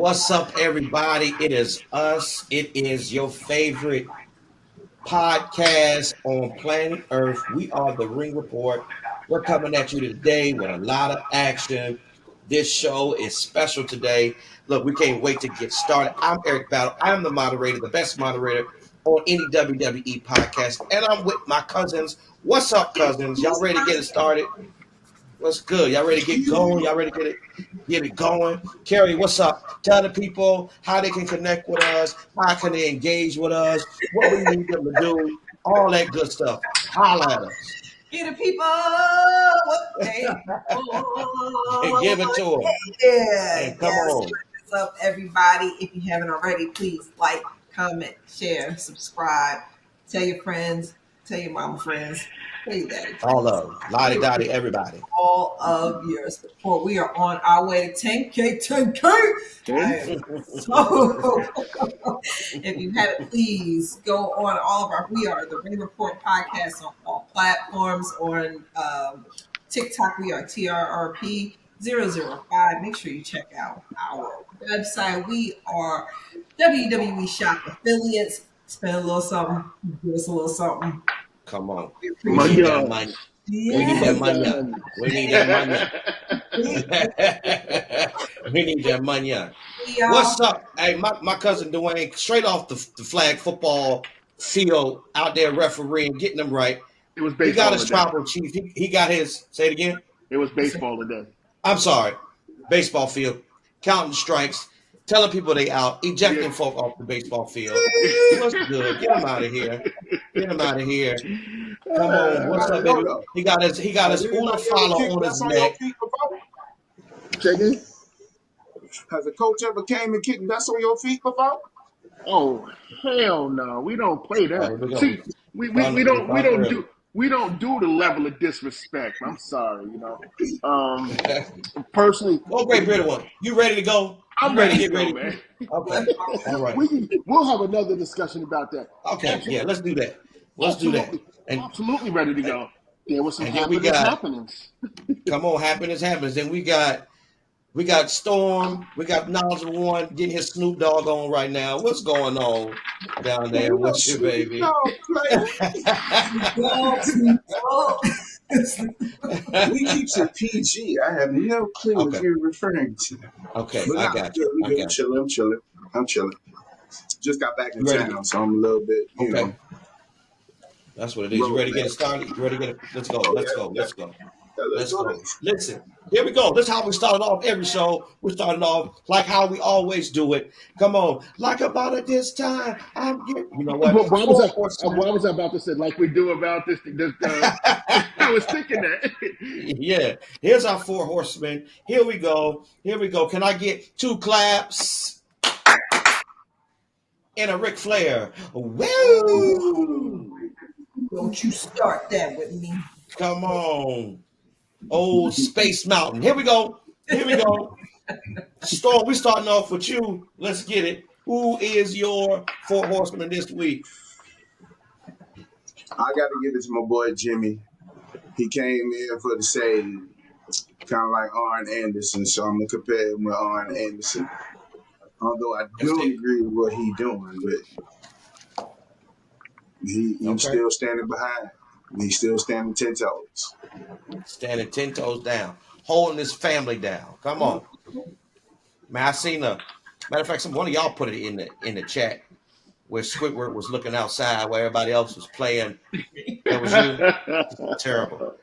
What's up, everybody? It is us. It is your favorite podcast on planet Earth. We are the Ring Report. We're coming at you today with a lot of action. This show is special today. Look, we can't wait to get started. I'm Eric Battle. I'm the moderator, the best moderator on any WWE podcast. And I'm with my cousins. What's up, cousins? Y'all ready to get it started? What's good? Y'all ready to get going? Y'all ready to get it going? Carrie, what's up? Tell the people how they can connect with us, how can they engage with us, what we need them to do, all that good stuff. Holla at us. Get the people what they And give it to them. Yeah. And come on. What's up, everybody? If you haven't already, please like, comment, share, subscribe. Tell your friends. Tell your mama friends. Tell your daddy friends. All of them. Lottie Dottie, everybody. All of your support. We are on our way to 10K. So, if you haven't, please go on all of our. We are the Ring Report Podcast on all platforms. On TikTok, we are TRRP005. Make sure you check out our website. We are WWE Shop affiliates. Spend a little something. Give us a little something. Come on. We need appreciate that money. Yeah. We need that money. We need that money. We need that money. What's up? Hey, my cousin Dwayne, straight off the flag football field out there refereeing, getting them right. It was baseball. He got his tribal chief. He got his, say it again. It was baseball today. I'm sorry. Baseball field. Counting strikes. Telling people they out. Ejecting folk off the baseball field. What's good? Get him out of here. Get him out of here. Come on. What's up, baby? He got his Una follow on his neck. Chicken? Has a coach ever came and kicked dust on your feet before? Oh, hell no. We don't play that. See, we don't do the level of disrespect. I'm sorry, Personally, Great Britain one. You ready to go? I'm ready to go, man. Okay. All right. We'll have another discussion about that. Okay. Yeah, let's do that. Absolutely ready to go. There was some happenings. Come on, happiness. Then we got Storm. We got Knowledgeable One getting his Snoop Dogg on right now. What's going on down there? What's your baby? We keep it PG. I have no clue what you're referring to. Okay, but I got you. I'm chilling. Just got back in town, so I'm a little bit, you know. That's what it is. You ready to get it started? You ready to get it? Let's go. Let's go. Listen, here we go. This is how we started off every show. We started off like how we always do it. Come on. Like about it this time. You know what? Why was I about to say like we do about this? I was thinking that. Yeah. Here's our four horsemen. Here we go. Can I get 2 claps? And a Ric Flair. Woo! Don't you start that with me. Come on. Old Space Mountain. Here we go. Storm, we starting off with you. Let's get it. Who is your 4 horsemen this week? I got to give it to my boy Jimmy. He came in for the save, kind of like Arn Anderson, so I'm going to compare him with Arn Anderson. Although I don't agree with what he's doing, but he's still standing behind. He's still standing 10 toes. Standing 10 toes down. Holding his family down. Come on. Man, I seen matter of fact, one of y'all put it in the chat where Squidward was looking outside while everybody else was playing. That was you. Terrible.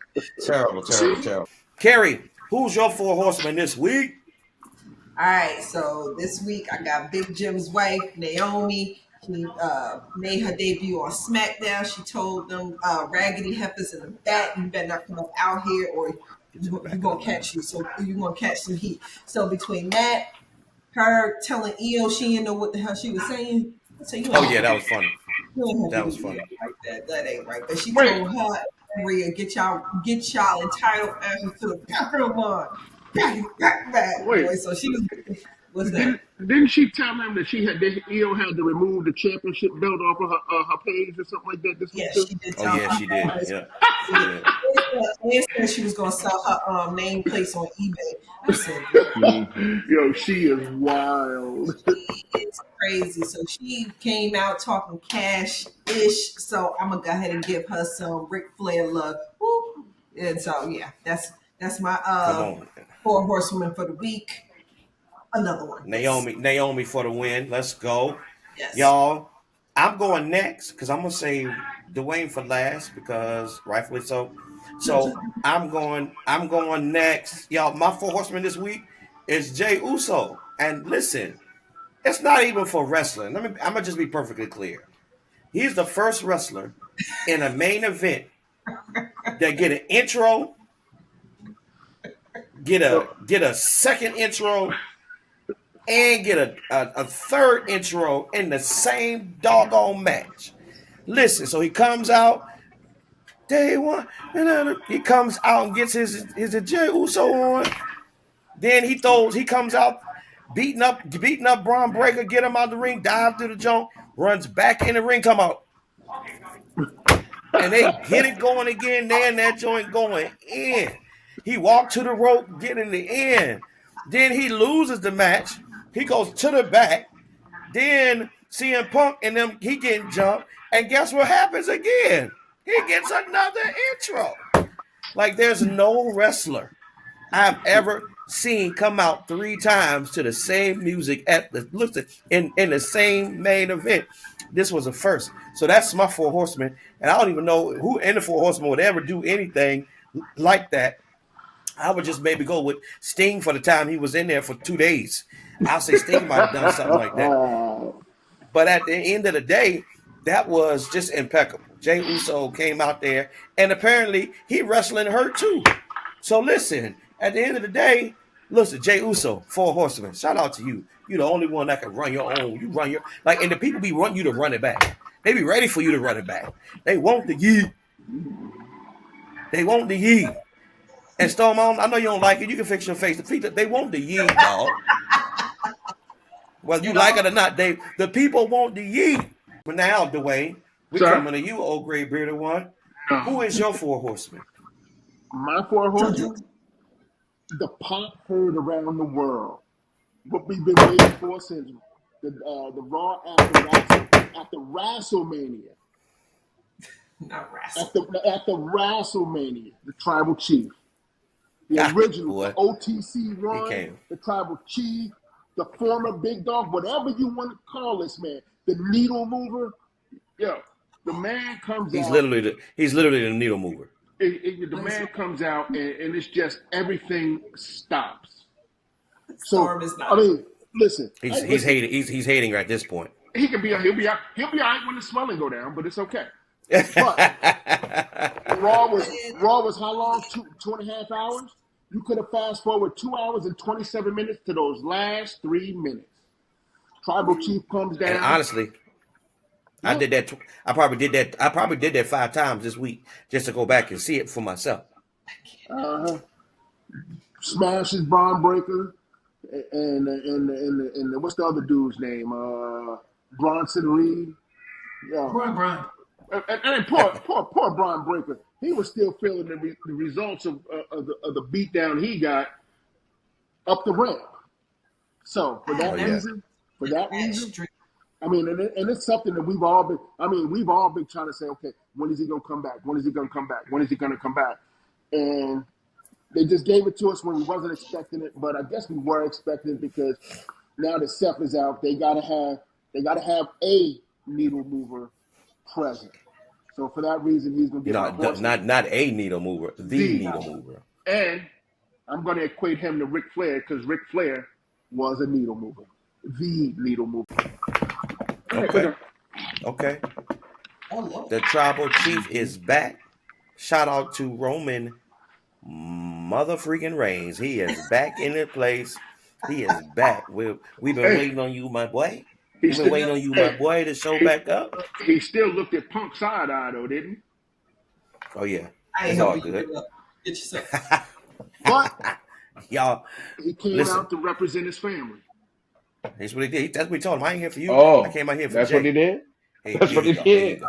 Carrie, who's your 4 horsemen this week? All right, so this week I got Big Jim's wife, Naomi. She made her debut on SmackDown. She told them raggedy heifers in the back, you better not come up out here or you're going to catch you. So you're going to catch some heat. So between that, her telling EO she didn't know what the hell she was saying. So that was funny. That was funny. Like that ain't right. But she told her, Maria, get y'all entitled asses to the back of the line. Back. Boy. So she was. What's that? Didn't she tell him that EO had to remove the championship belt off of her page or something like that? She did. She did. Yeah. And said she was gonna sell her nameplates on eBay. I said, Yo, she is wild. it's crazy. So she came out talking cash-ish. So I'm gonna go ahead and give her some Ric Flair love. Woo. And so yeah, that's my Come on. 4 horsewomen for the week. Another one. Naomi for the win. Let's go. Yes. Y'all, I'm going next because I'm gonna say Dwayne for last because rightfully so. So I'm going next. Y'all, my 4 horsemen this week is Jey Uso. And listen, it's not even for wrestling. I'm gonna just be perfectly clear. He's the first wrestler in a main event that get an intro, get a second intro, and get a third intro in the same doggone match. Listen, so he comes out day one, he comes out and gets his Jey Uso on. Then he comes out beating up Braun Breaker, get him out the ring, dive through the joint, runs back in the ring, come out. And they get it going again. They in that joint going in. He walked to the rope, get in the end. Then he loses the match. He goes to the back. Then CM Punk and them, he getting jumped. And guess what happens again? He gets another intro. Like there's no wrestler I've ever seen come out 3 times to the same music in the same main event. This was a first. So that's my 4 horsemen. And I don't even know who in the 4 horsemen would ever do anything like that. I would just maybe go with Sting for the time he was in there for 2 days. I'll say Sting might have done something like that. But at the end of the day, that was just impeccable. Jey Uso came out there, and apparently he wrestling hurt too. So listen, at the end of the day, listen, Jey Uso, 4 horsemen. Shout out to you. You're the only one that can run your own. You run your and the people want you to run it back. They be ready for you to run it back. They want the yeet. They want the yeet. And Storm, I know you don't like it. You can fix your face. They want the yeet, dog. Whether you like it or not, the people want the yeet. But now, Dwayne, we're coming to you, old gray bearded one. Who is your 4 horsemen? My 4 horsemen? The pop heard around the world. What we've been waiting for since the Raw after WrestleMania. Not wrestling. After WrestleMania, the Tribal Chief. The original, the OTC run, the Tribal Chief, the former Big Dog, whatever you want to call this man, the needle mover. Yo, the man comes out. He's literally the needle mover. The man comes out and it's just everything stops. So I mean, listen. He's hating. He's hating at this point. He'll be all right when the swelling go down, but it's okay. But Raw was how long? 2.5 hours. You could have fast forward 2 hours and 27 minutes to those last 3 minutes. Tribal Chief comes down. And honestly, yeah. I did that. I probably did that 5 times this week just to go back and see it for myself. Smashes Braun Breaker and what's the other dude's name? Bronson Reed. Yeah. Braun. And poor Braun Breaker. He was still feeling the results of the beatdown he got up the ramp. So for that reason, I mean, and it's something that we've all been trying to say, okay, when is he going to come back? When is he going to come back? When is he going to come back? And they just gave it to us when we wasn't expecting it, but I guess we were expecting it because now that Seth is out, they gotta have a needle mover present. So for that reason, he's going to be not a needle mover, the needle mover. And I'm going to equate him to Ric Flair because Ric Flair was a needle mover, the needle mover. Okay. The Tribal Chief is back. Shout out to Roman Mother freaking Reigns. He is back in the place. He is back. We've been waiting on you, my boy. We've been waiting on you, my boy, to show back up. He still looked at Punk side-eye, though, didn't he? Oh, yeah. It's all good. Get yourself. But y'all, he came out to represent his family. That's what he did. That's what he told him. I ain't here for you. Oh, I came out here for that's Jay. what he did? Hey, that's what he did.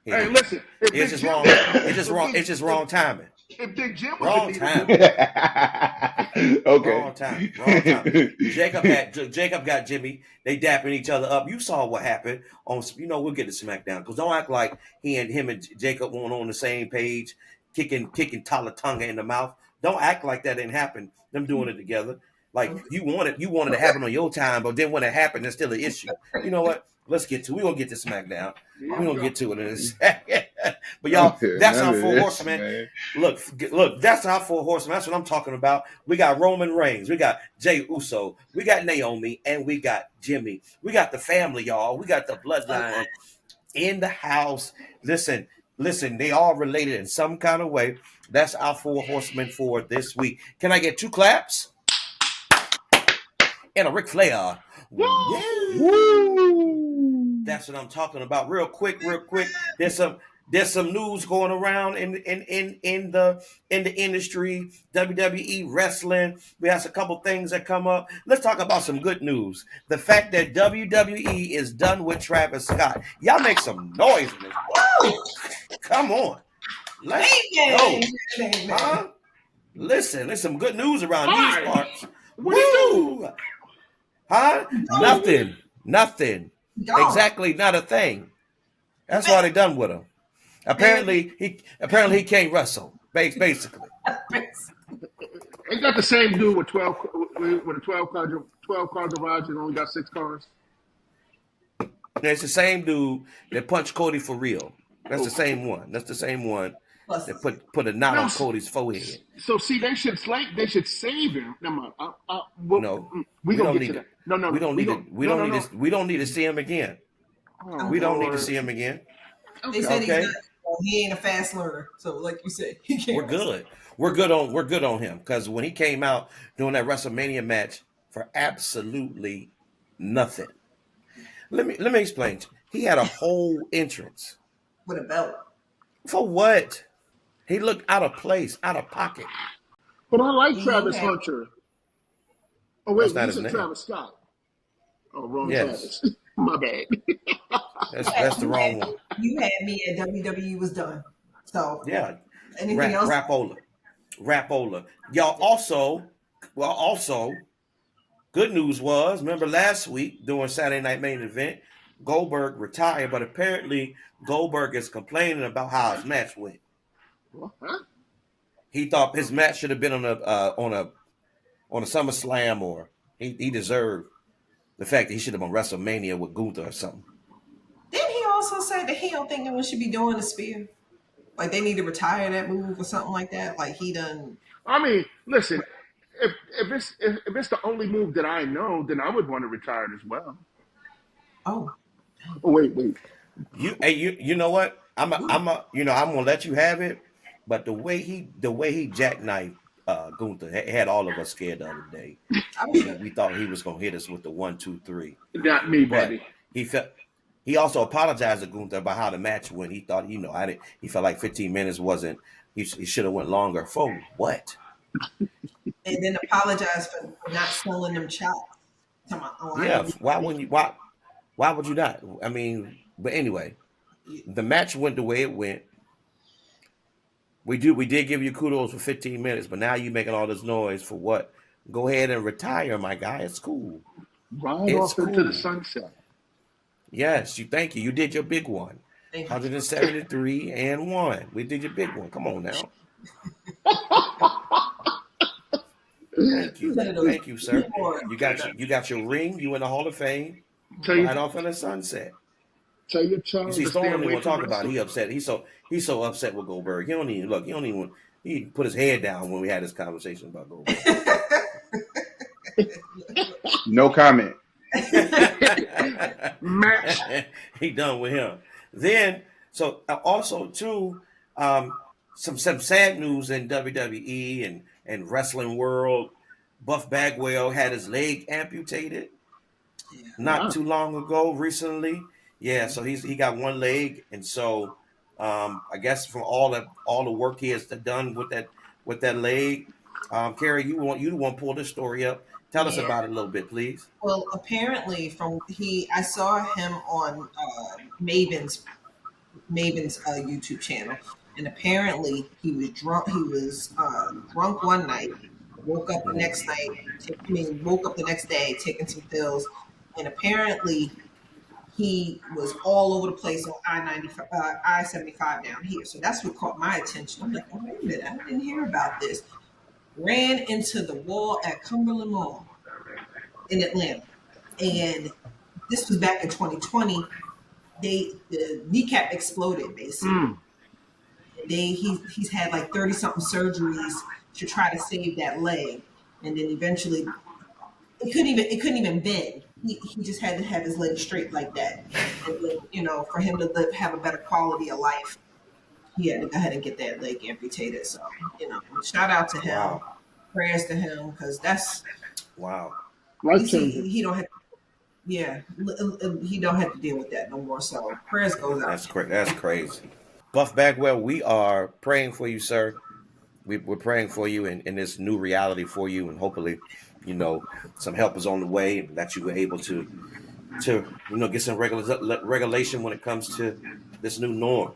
He Hey, didn't. listen, if It's Big just Jim, wrong. It's just wrong. It's just wrong timing. if Big Jim was a Wrong leader, timing. Okay. Wrong time. Wrong time. Jacob got Jimmy. They dapping each other up. You saw what happened on. We'll get to SmackDown because don't act like him and Jacob weren't on the same page, kicking Talatunga in the mouth. Don't act like that didn't happen. Them doing it together. Like you wanted to happen on your time, but then when it happened, it's still an issue. You know what? We're gonna get to SmackDown. here We're we gonna go. get to it in a second. But y'all, that's None our of four this, horsemen. man. Look, that's our four horsemen. That's what I'm talking about. We got Roman Reigns, we got Jey Uso, we got Naomi, and we got Jimmy. We got the family, y'all. We got the bloodline in the house. Listen, they all related in some kind of way. That's our four horsemen for this week. Can I get 2 claps? And a Ric Flair. Woo! That's what I'm talking about. Real quick. There's some news going around in the industry, WWE wrestling. We have a couple things that come up. Let's talk about some good news. The fact that WWE is done with Travis Scott. Y'all make some noise in this. Come on. Let's go. Huh? Listen, there's some good news around these Why? parts. What do you do? Woo! Huh? Nothing. Exactly, not a thing. That's why they done with him. Apparently he can't wrestle. Basically, Ain't that the same dude with 12 with a 12 car garage and only got 6 cars? it's the same dude that punched Cody for real. That's the same one. That's the same one that put a knot No, on Cody's forehead. So see, they should save him. Never mind. No, we gonna don't get to need that. it. No. We don't need it. We don't need to see him again. Oh, We don't need to Lord. see him again. They said Okay. he's not. He ain't a fast learner. So, like you said, he can't. We're good. We're good on him because when he came out doing that WrestleMania match for absolutely nothing. Let me explain. He had a whole entrance. With a belt. For what? He looked out of place, out of pocket. But I like Travis Hunter. Oh wait, That's not you his said name. Travis Scott. Oh, wrong Yes. Travis. My bad. That's the wrong one. You had me at WWE was done. So Yeah. anything else? Rapola. Y'all also, good news was, remember last week during Saturday Night Main Event, Goldberg retired, but apparently Goldberg is complaining about how his match went. Huh? He thought his match should have been on a SummerSlam, or he deserved the fact that he should have been WrestleMania with Gunther or something. Didn't he also say that he don't think anyone should be doing the spear? Like they need to retire that move or something like that? Like he done. I mean, listen. If it's the only move that I know, then I would want to retire it as well. Oh. Oh wait. You know what? I'm gonna let you have it, but the way he jackknifed Gunther had all of us scared the other day. We thought he was gonna hit us with the 1, 2, 3. Not me, But baby. he also apologized to Gunther about how the match went. He thought, he felt like 15 minutes wasn't. He should have went longer. For what? And then apologize for not selling them chops. Yeah. Why wouldn't you? Why would you not? I mean, but anyway, the match went the way it went. We did give you kudos for 15 minutes, but now you making all this noise for what? Go ahead and retire, my guy. It's cool. Ride off into the sunset. Yes, thank you. You did your big one. Thank you. 173 and 1. We did your big one. Come on now. Thank you, sir. You got your ring. You in the Hall of Fame. Right off in the sunset. Tell your You child see, to Stone stay don't away even from talk about it. wrestling. He upset. He's so upset with Goldberg. He don't even he put his head down when we had this conversation about Goldberg. No comment. Match. He done with him. Then also too, some sad news in WWE and wrestling world. Buff Bagwell had his leg amputated not too long ago, recently. Yeah, so he got one leg, and so I guess from all the work he has done with that leg, Carrie, you want to pull this story up? Tell us about it a little bit, please. Well, apparently, I saw him on Maven's Maven's YouTube channel, and apparently he was drunk. He was drunk one night, woke up the next night. Woke up the next day taking some pills, and apparently he was all over the place on I-75 down here. So that's what caught my attention. I'm like, oh, wait a minute, I didn't hear about this. Ran into the wall at Cumberland Mall in Atlanta, and this was back in 2020. The kneecap exploded basically. He's had like 30 something surgeries to try to save that leg, and then eventually it couldn't even bend. He just had to have his leg straight like that, and then, for him to have a better quality of life, he had to go ahead and get that leg amputated. So shout out to him, Wow. prayers to him, because that's Wow. Life changing. he don't have. Yeah, he don't have to deal with that no more. So prayers goes out. That's crazy. Buff Bagwell, we are praying for you, sir. We're praying for you in this new reality for you, and hopefully, some help is on the way, and that you were able to get some regulation when it comes to this new norm,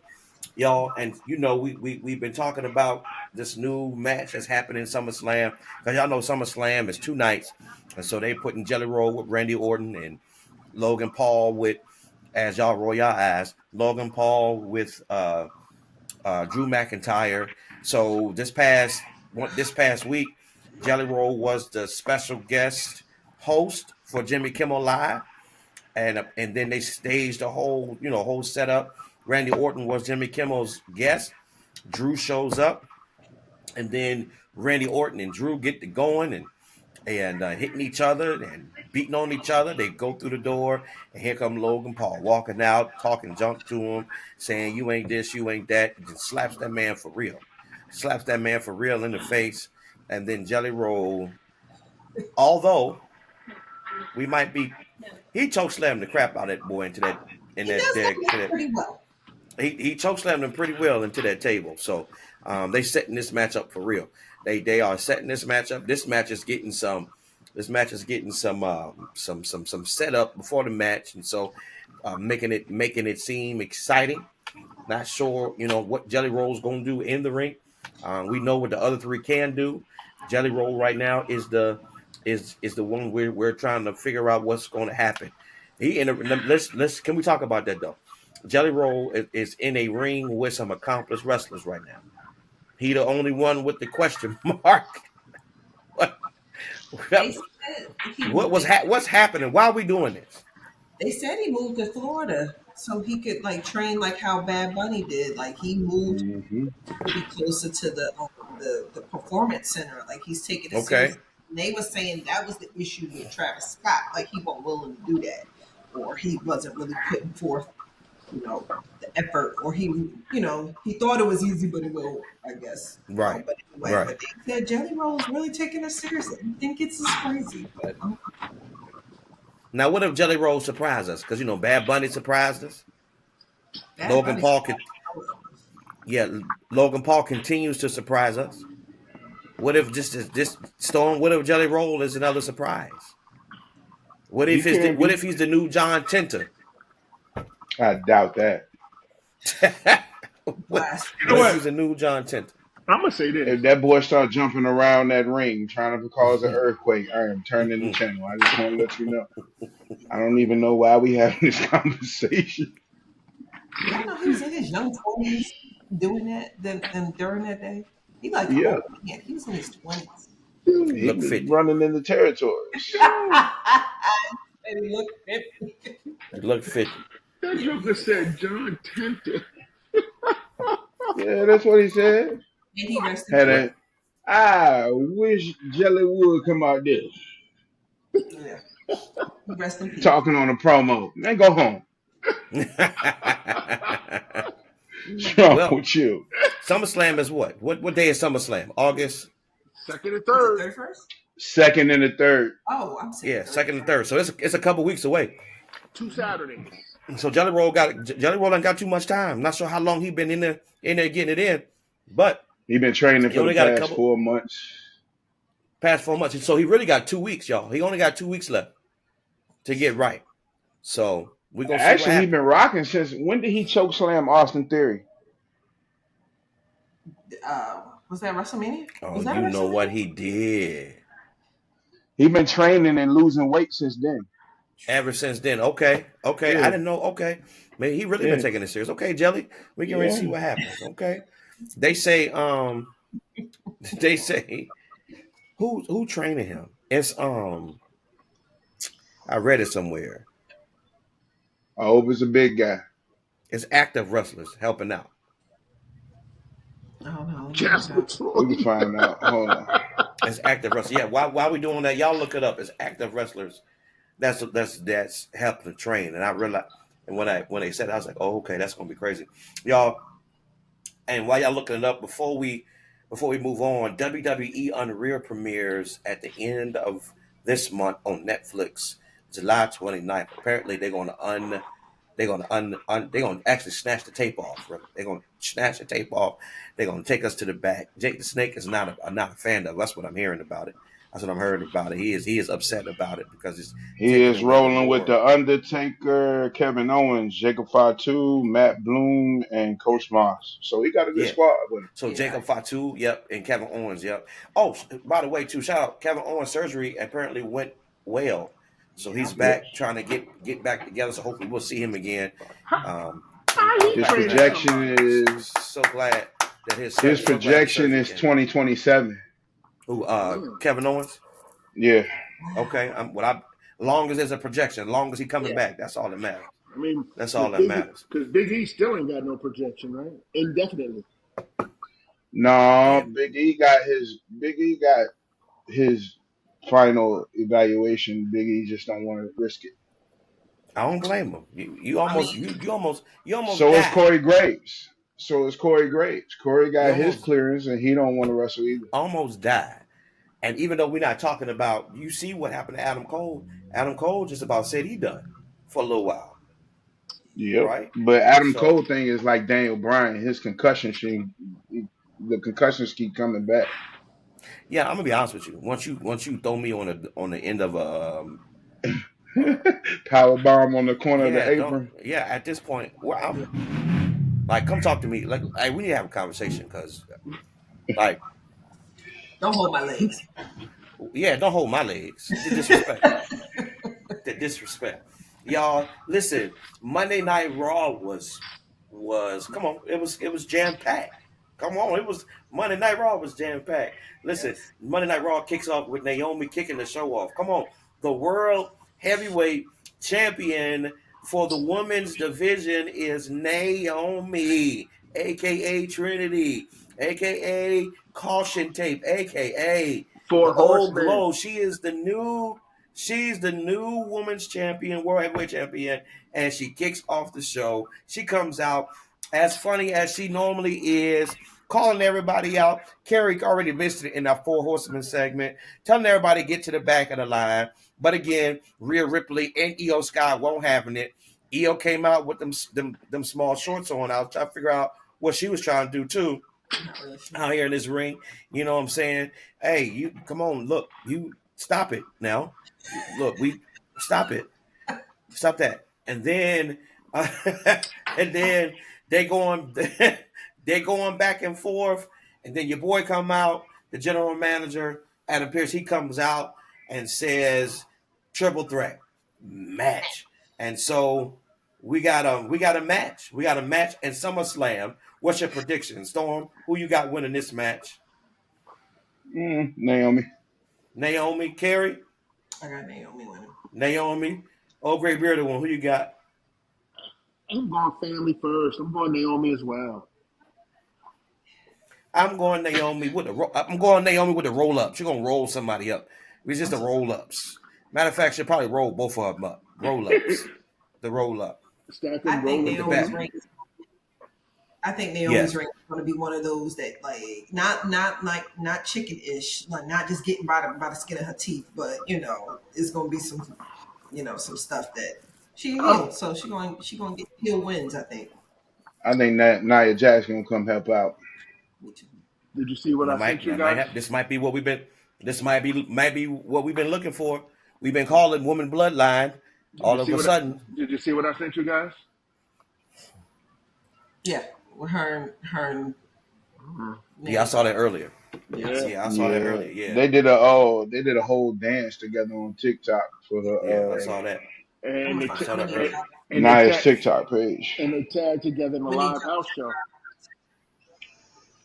y'all. And we've been talking about this new match that's happening in SummerSlam, because y'all know SummerSlam is 2 nights, and so they putting Jelly Roll with Randy Orton and Logan Paul with, as y'all roll your eyes, Logan Paul with Drew McIntyre. So this past week, Jelly Roll was the special guest host for Jimmy Kimmel Live, and then they staged a whole setup. Randy Orton was Jimmy Kimmel's guest. Drew shows up, and then Randy Orton and Drew get to going and hitting each other and beating on each other. They go through the door, and here come Logan Paul walking out, talking junk to him, saying, "You ain't this, you ain't that." And just slaps that man for real. Slaps that man for real in the face. And then Jelly Roll, although he chokeslammed the crap out of that boy into that Pretty well. He chokeslammed him pretty well into that table. So they setting this match up for real. They are setting this match up. This match is getting some setup before the match, and so making it seem exciting. Not sure what Jelly Roll's gonna do in the ring. We know what the other 3 can do. Jelly Roll right now is the one we're trying to figure out what's going to happen. Can we talk about that though? Jelly Roll is in a ring with some accomplished wrestlers right now. He the only one with the question mark. What's happening? Why are we doing this? They said he moved to Florida so he could train like how Bad Bunny did. Like he moved to be closer to the performance center. Like he's taking it seriously. And they were saying that was the issue with Travis Scott. Like he wasn't willing to do that, or he wasn't really putting forth the effort, or he thought it was easy, but it will, I guess. Right. But anyway, but they said Jelly Roll is really taking us seriously. I think it's as crazy, but now what if Jelly Roll surprised us? Because Bad Bunny surprised us. Logan Paul continues to surprise us. What if this Storm? What if Jelly Roll is another surprise? What if he's the new John Tenta? I doubt that. what if he's the new John Tenta? I'm gonna say this: if that boy start jumping around that ring trying to cause an earthquake, I am turning the channel. I just want to let you know. I don't even know why we having this conversation. Y'all know he was in his young 20s doing that and during that day. He he was in his 20s. He was running in the territories. And he looked 50. He looked 50. That joker said John Tenta. Yeah, that's what he said. And he rested. I wish Jelly would come out there. Yeah. Rest in peace. Talking on a promo. Man, go home. What's wrong with you? SummerSlam is what? What day is SummerSlam? August 2nd and 3rd. 31st? 2nd and the 3rd. Oh, I'm saying. Yeah, 2nd and 3rd. So it's a couple weeks away. 2 Saturdays. So Jelly Roll ain't got too much time. Not sure how long he been in there getting it in, but he been training for the past 4 months. Past 4 months. So he really got 2 weeks, y'all. He only got 2 weeks left to get right. So We gonna see what Actually, he been happens. rocking since when did he choke slam Austin Theory? Was that WrestleMania? Oh, Was that a you know what WrestleMania? he did He been training and losing weight since then. ever since then. Okay, okay. I Yeah, didn't know. Okay, man, he really been yeah, taking this serious. Okay, Jelly, we can ready to see yeah. what happens. Okay, they say they say who training him? It's I read it somewhere. I hope it's a big guy. It's active wrestlers helping out. I don't know. Let me look it Jasper up. We can Troy. find out. Hold on. It's active wrestlers. Yeah, why we doing that? Y'all look it up. It's active wrestlers. That's helping to train. And I realized, and when they said it, I was like, oh, okay, that's gonna be crazy, y'all. And while y'all looking it up, before we move on, WWE Unreal premieres at the end of this month on Netflix, July 29th. Apparently, they're gonna actually snatch the tape off. Really. They're gonna snatch the tape off. They're gonna take us to the back. Jake the Snake is not a fan of. That's what I'm hearing about it. That's what I'm hearing about it. He is upset about it because it's He taking is away the rolling with glory. the Undertaker, Kevin Owens, Jacob Fatu, Matt Bloom, and Coach Moss. So he got a good Yeah. squad with him. So Yeah. Jacob Fatu, yep, and Kevin Owens, yep. Oh, by the way, too, shout out Kevin Owens' surgery apparently went well, so Yeah. he's Yeah. back trying to get back together. So hopefully we'll see him again. How, how I'm he His glad, training glad, projection somebody? is so glad that his so glad his projection surgery is came. 2027. Who? Damn. Kevin Owens. Yeah. Okay, long as there's a projection, long as he coming Yeah. back, that's all that matters. I mean, That's all because that matters. Big E still ain't got no projection, right? Indefinitely. Yeah, No, Big E got his final evaluation. Big E just don't want to risk it. I don't blame him. You I mean, almost you almost So is died. Corey Graves. So is Corey Graves. Corey You got his almost clearance and he don't want to wrestle either. almost died. And even though we're not talking about, you see what happened to Adam Cole. Adam Cole just about said he done for a little while, Yep. right? But Adam So Cole thing is like Daniel Bryan. His concussion the concussions keep coming back. yeah, I'm gonna be honest with you. Once you throw me on the end of a Power bomb on the corner of the yeah, don't apron. yeah. At this point, well, yeah. I'm like, come talk to me. Like, hey, we need to have a conversation because, like, Don't hold my legs. yeah, don't hold my legs. The disrespect. The disrespect. Y'all, listen. Monday Night Raw was come on. It was jam packed. Come on, it was Monday Night Raw was jam packed. Listen, Yes. Monday Night Raw kicks off with Naomi kicking the show off. Come on, the world heavyweight champion for the women's division is Naomi, aka Trinity, aka Caution Tape, aka the Four old horsemen. glow. She's the new women's champion, world heavyweight champion, and she kicks off the show. She comes out as funny as she normally is, calling everybody out. Kerry already missed it in our Four Horsemen segment, telling everybody to get to the back of the line. But again, Rhea Ripley and Io Sky won't having it. Io came out with them small shorts on. I was trying to figure out what she was trying to do too Not really sure. out here in this ring. You know what I'm saying? Hey, you come on, look, you stop it now. Look, we stop it. Stop that. And then and then they going they going back and forth. And then your boy come out, the general manager, Adam Pierce, he comes out and says triple threat match. And so we got a match. We got a match in SummerSlam. What's your prediction, Storm? Who you got winning this match? Naomi. Naomi, Carey, I got Naomi winning. Naomi. Oh, great bearded one. Who you got? I'm going family first. I'm going Naomi as well. I'm going Naomi with the roll up. She's gonna roll somebody up. It's just the roll ups. Matter of fact, she'll probably roll both of them up. Roll ups. The roll up Stack I them, think roll with them the for Naomi's back. me. ring. I think Yeah. Naomi's ring is going to be one of those that like not chicken-ish, like not just getting by the skin of her teeth, but it's going to be some stuff that she Um, healed, so she going to get heal wins. I think. I think that Nia Jax gonna come help out. Me too. did you see what I sent you That might guys? have. This might be what we've been. This might be what we've been looking for. We've been calling woman bloodline. All of a sudden, Did you see what I sent you guys? Yeah, with her and yeah, I saw that earlier. Yeah. Yeah, I saw that Yeah, earlier. Yeah, they did a whole dance together on TikTok for yeah, I the saw that. I'm And gonna they find. I saw I'm that gonna need earlier. y'all. they Nia's tag TikTok page. and they tagged together in I'm a gonna need live y'all to house check show. our content.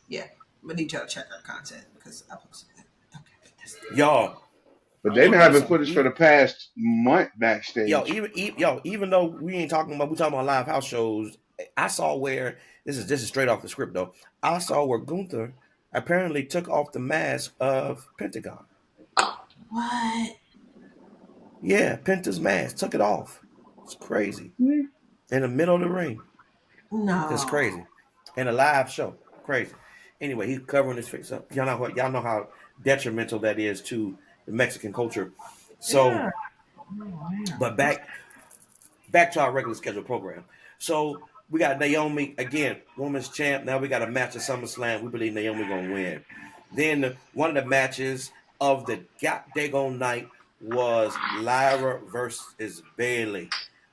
Yeah, I'm gonna need y'all to check our content because I posted it. Okay, Y'all, But they've been having listen, footage for the past month yo, backstage. even though we ain't talking about, we talking about live house shows. I saw where this is straight off the script though. I saw where Gunther apparently took off the mask of Pentagon. what? Yeah, Penta's mask, took it off. It's crazy. Hmm. In the middle of the ring. Just No. crazy. In a live show. Crazy. Anyway, he's covering his face up. Y'all know how detrimental that is to the Mexican culture. So, Yeah. Oh, yeah. but back to our regular scheduled program. So we got Naomi again, women's champ. Now we got a match at SummerSlam. We believe Naomi gonna win. Then one of the matches of the daggone night was Lyra versus Bailey.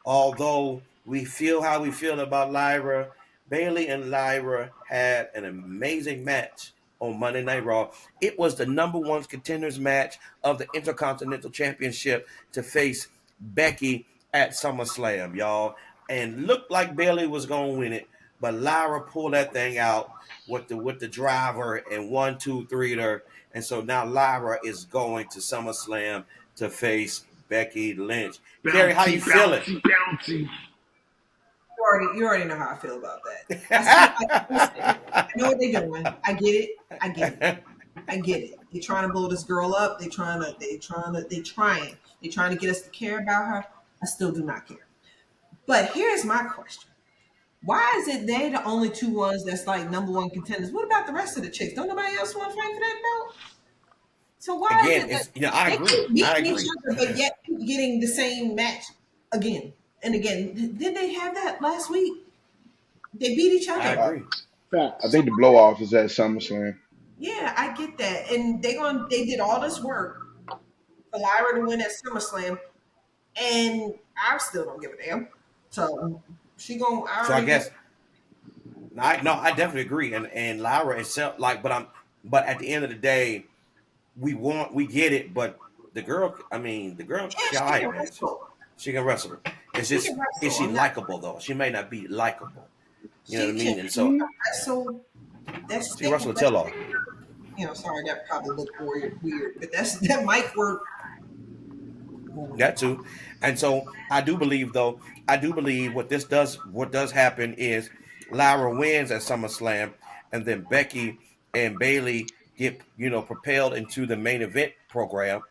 Although we feel how we feel about Lyra, Bailey and Lyra had an amazing match on Monday Night Raw. It was the number one contenders match of the Intercontinental Championship to face Becky at SummerSlam, y'all. And looked like Bailey was gonna win it, but Lyra pulled that thing out with the driver and 1, 2, 3 her. And so now Lyra is going to SummerSlam to face Becky Lynch. Carrie, how Bouncy, you feeling? bouncy, bouncy. You already know how I feel about that. Listen, I know what they're doing. I get it. I get it. I get it. They're trying to blow this girl up. They're trying to get us to care about her. I still do not care. But here's my question. Why is it they the only two ones that's like number one contenders? What about the rest of the chicks? Don't nobody else want to fight for that belt? So why is Again, it that it's I they agree. keep I beating each agree. other, but yet keep getting the same match again and again? Did they have that last week? They beat each I other. I, agree. I Facts. So think the blow off is at SummerSlam. yeah, I get that. And they did all this work for Lyra to win at SummerSlam, and I still don't give a damn. So she going I So I already know. guess I definitely agree. And Lyra itself, but at the end of the day, we get it, but the girl, Yeah, she all she right, can man. wrestle. She can wrestle. It's She just, can is wrestle. she I'm not. likable though? She may not be likable. You know what I She mean? And can so wrestle. That she stick. wrestled the tail off. Sorry, that probably looked weird, but that might work. That too. And so I do believe what does happen is Lyra wins at SummerSlam, and then Becky and Bailey get, propelled into the main event program.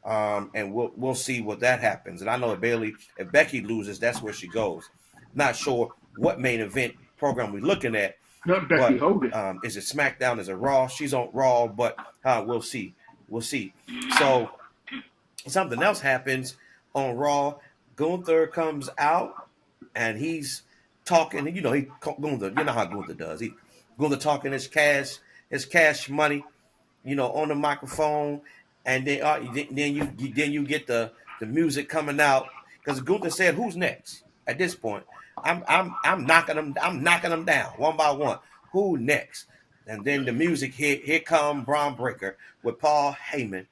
And we'll see what that happens. And I know if Becky loses, that's where she goes. Not sure what main event program we're looking at, Not Becky but Hogan. is it SmackDown? Is it Raw? She's on Raw, but we'll see. We'll see. So something else happens on Raw. Gunther comes out and he's talking. Gunther. You know how Gunther does. Gunther talking his cash money, on the microphone, and then you get the music coming out because Gunther said, "Who's next?" At this point, I'm knocking them down one by one. Who next? And then the music hit. Here come Braun Breaker with Paul Heyman.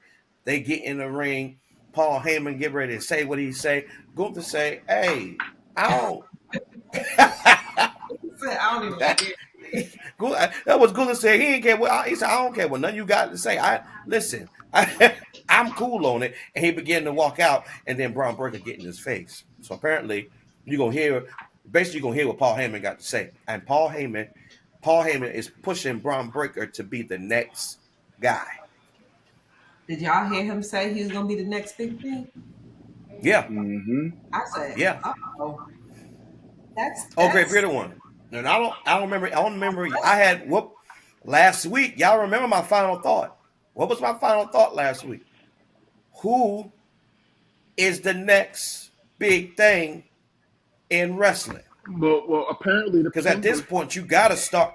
They get in the ring. Paul Heyman get ready to say what he say. Gunther say, "Hey, I don't." I don't even That care. that was Gunther said. He didn't care what he said. I don't care what none of you got to say. I listen. I'm cool on it. And he began to walk out, and then Braun Breaker get in his face. So apparently, you're gonna hear what Paul Heyman got to say. And Paul Heyman is pushing Braun Breaker to be the next guy. Did y'all hear him say he was gonna be the next big thing? Yeah, Mm-hmm. I said, yeah. oh, that's Oh, great, that's bearded one. And I don't remember. I don't remember. I had whoop last week. Y'all remember my final thought? What was my final thought last week? Who is the next big thing in wrestling? Well, apparently the Because at this penguin. point, you got to start.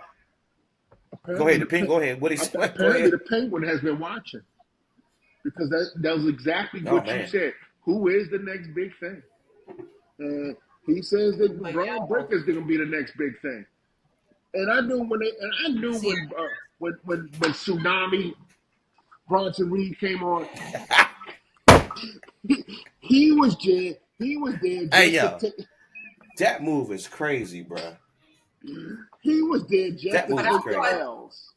Go Apparently ahead, the the pin. Go ahead. What he said? Go apparently ahead. the penguin has been watching because that was exactly Oh what you man. said. Who is the next big thing? And he says that But Braun yo, Breaker's going to be the next big thing. And I knew see, when Tsunami Bronson Reed came on, he was there Hey, just to yo, take that move is crazy, bro. he was there just That to but move is take the crazy. L's.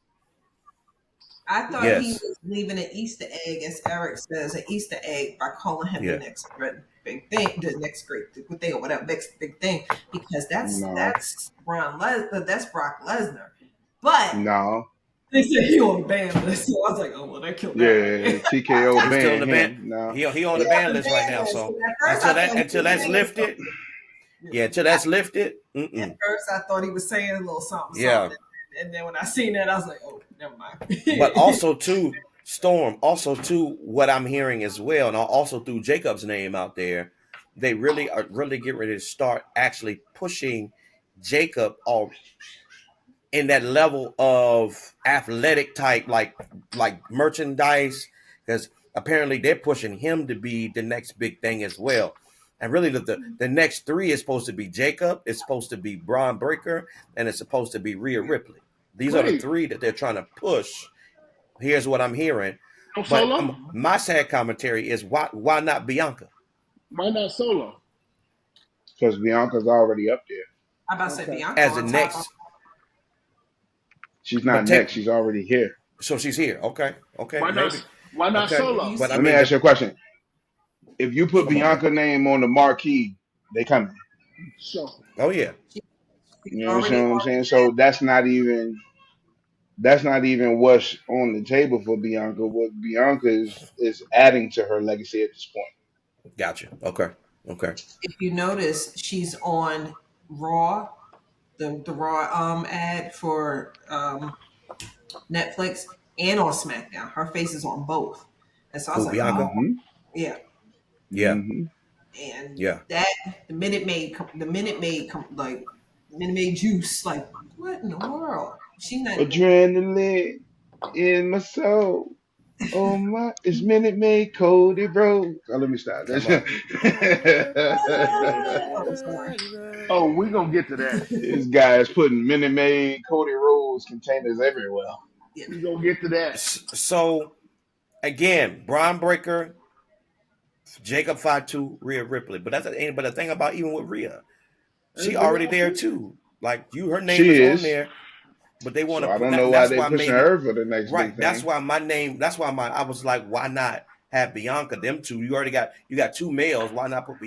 I thought he Yes. was leaving an Easter egg, as Eric says, an Easter egg by calling him the Yeah. next big thing, the next great thing, or whatever, next big thing, because No, that's that's Brock Lesnar. But no. they said he on the ban list, so I was like, oh well, that killed that right Yeah, there. TKO He's still on ban the ban. him. No. He on He the on ban the list right ban now. list. So And at first, I thought he until was that's saying lifted, something. yeah, until that's lifted, At first, I thought he was saying a little something, yeah. something, and then when I seen that, I was like, oh, never mind. But also too, Storm. Also too, what I'm hearing as well, and also through Jacob's name out there, they really are really getting ready to start actually pushing Jacob or in that level of athletic type, like merchandise, because apparently they're pushing him to be the next big thing as well. And really, the next three is supposed to be Jacob, it's supposed to be Braun Breaker, and it's supposed to be Rhea Ripley. These are the Wait, three that they're trying to push. Here's what I'm hearing, no but Solo? my sad commentary is why not Bianca Why not Solo? Because Bianca's already up there. I about to say Okay. Bianca as the on top. next, She's but not next. She's already here. so she's here. Okay, maybe. Why not Okay, If you Solo? but I see, Let me mean, ask you a question. If you put come on, man. Bianca name on the marquee, they coming. So Oh yeah, she's You already understand what I'm saying? So that's not even what's on the table for Bianca. What Bianca is adding to her legacy at this point. gotcha. Okay. if you notice, she's on Raw, the Raw ad for Netflix, and on SmackDown. Her face is on both, and so I was Who, like, Bianca? oh Mm-hmm. yeah. Yeah, Mm-hmm. And yeah. that the Minute Maid juice, like what in the world? She's not even. Adrenaline in my soul. Oh my, it's Minute Maid Cody Rhodes. Oh, let me stop. Come on. Oh, sorry. oh, we're gonna get to that. This guy is putting Minute Maid Cody Rhodes containers everywhere. Yeah. We're gonna get to that. So again, Braun Breaker, Jacob Fatu, Rhea Ripley. But but the thing about even with Rhea, she Ain't Rhea already up there there? too. Like her name is She on is. there, but they want So to I put don't that. know And why that's they why pushing maybe her for the next big right. That's thing. why my name. That's why I was like, why not have Bianca? Them two. You got two males. Why not put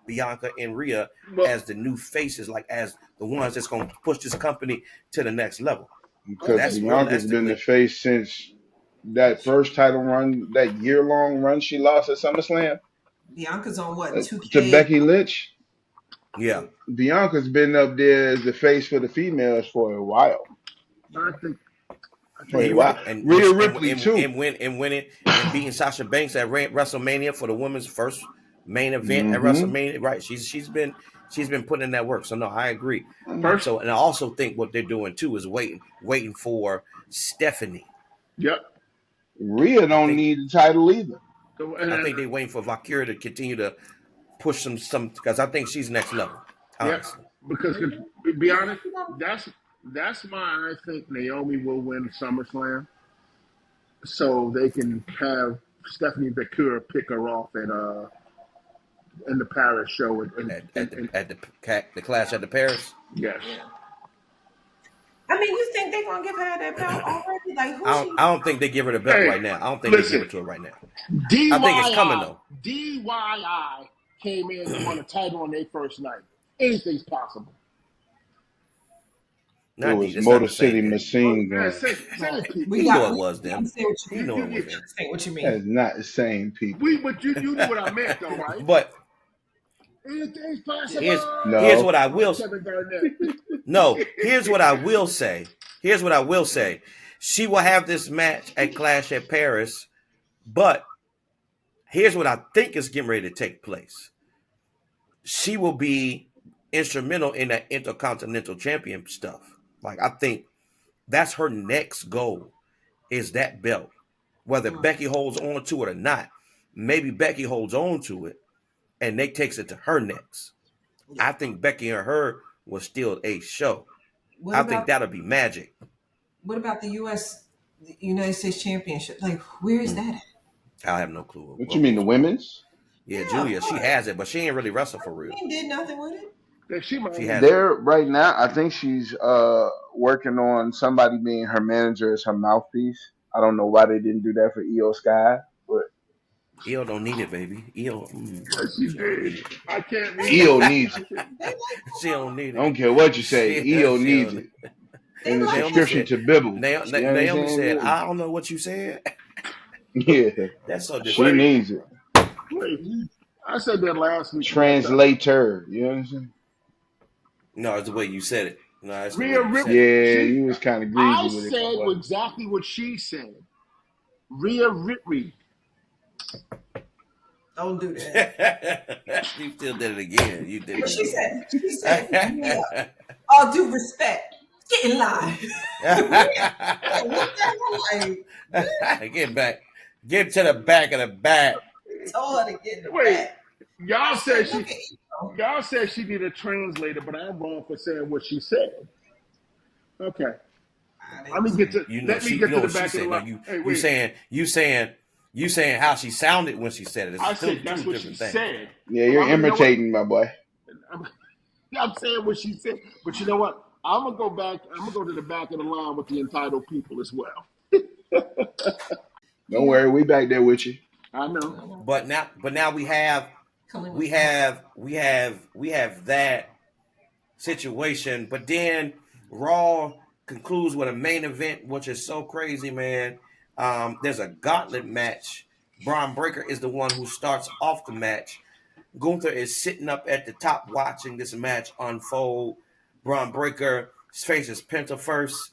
Bianca and Rhea But as the new faces, like as the ones that's going to push this company to the next level. I Because Because think that's Bianca's been the realistically face since that first title run, that year long run she lost at SummerSlam Bianca's on what to 2K? Becky Lynch. yeah. Bianca's been up there as the face for the females for a while. I think I For think a He Bianca. while. right, and Rhea Ripley too. winning and beating Sasha Banks at WrestleMania for the women's first main event at Mm-hmm. WrestleMania. Right, she's been putting in that work. So no, I agree. First, And I also think what they're doing too is waiting for Stephanie. yep. Rhea I don't think need the title either. So, I and think they're waiting for Valkyria to continue to push some because I think she's next level. yep. Honestly, Because to be honest, that's why I think Naomi will win SummerSlam, so they can have Stephanie Bakura pick her off in the Paris show. the clash at the Paris. Yes. Yeah. I mean, you think they're gonna give her that belt already? Like who she? I don't think they give her the belt Hey, right now. I don't think they give listen. it to her right now. I think it's coming DYI, though. DYI came in and won a title on their first night. Anything's possible. It Not D. was That's not Motor the same City thing. Machine Man, Gun. same people. We He know got. it was We them. say what He you know mean. it was them. Say what you That mean. is not the same people. But you knew what I meant though, right? But Anything's here's possible. here's No. what I Like will Kevin Garnett. no. Here's what I will say. Here's what I will say. She will have this match at Clash at Paris, but here's what I think is getting ready to take place. She will be instrumental in that Intercontinental Champion stuff. Like I think that's her next goal is that belt. Whether Mm. Becky holds on to it or not, maybe Becky holds on to it, and Nate takes it to her next. Yeah. I think Becky and her will still a show. What I about, think that'll be magic. What about the United States Championship? Like, where is that at? I have no clue. What you mean, the women's? Yeah, Yeah, Julia, she has it, but she ain't really wrestled for real. She did nothing with it. Yeah, she might. She has it. There right now, I think she's working on somebody being her manager as her mouthpiece. I don't know why they didn't do that for Io Sky, but Io don't need it, baby. Io, Yes, she did. I can't read. Io needs it. They like she don't need I it. don't care what you say. Io She needs don't- it. And the like subscription to Bibble. Naomi said, I don't know what you said. Yeah, That's so she disrespectful. needs it. Wait, I said that last week. Translator. You know what I'm saying? No, it's the way you said it. No, that's the way Rhea you said Ripley. it. Yeah, She, you was kind of I greasy with it. said my boy. exactly what she said. Rhea Ripley. don't do that. You still did it again. You did What it she again. said? She said, yeah, all due respect, get in line. What the hell? Get back. Get to the back of the back. Told her to get in the Wait, back. y'all said she. Look at Io. Y'all said she need a translator, but I'm wrong for saying what she said. Okay. Let me get to. You know, Let me get to what the she back of the said. Now, line. Hey, wait. You saying how she sounded when she said it. It's I two said that's what she different things. said. Yeah, you're imitating, my boy. I'm saying what she said, but you know what? I'm gonna go back. I'm gonna go to the back of the line with the entitled people as well. Don't worry, we back there with you. I know. But now we have that situation. But then Raw concludes with a main event, which is so crazy, man. There's a gauntlet match. Braun Breaker is the one who starts off the match. Gunther is sitting up at the top watching this match unfold. Braun Breaker faces Penta first.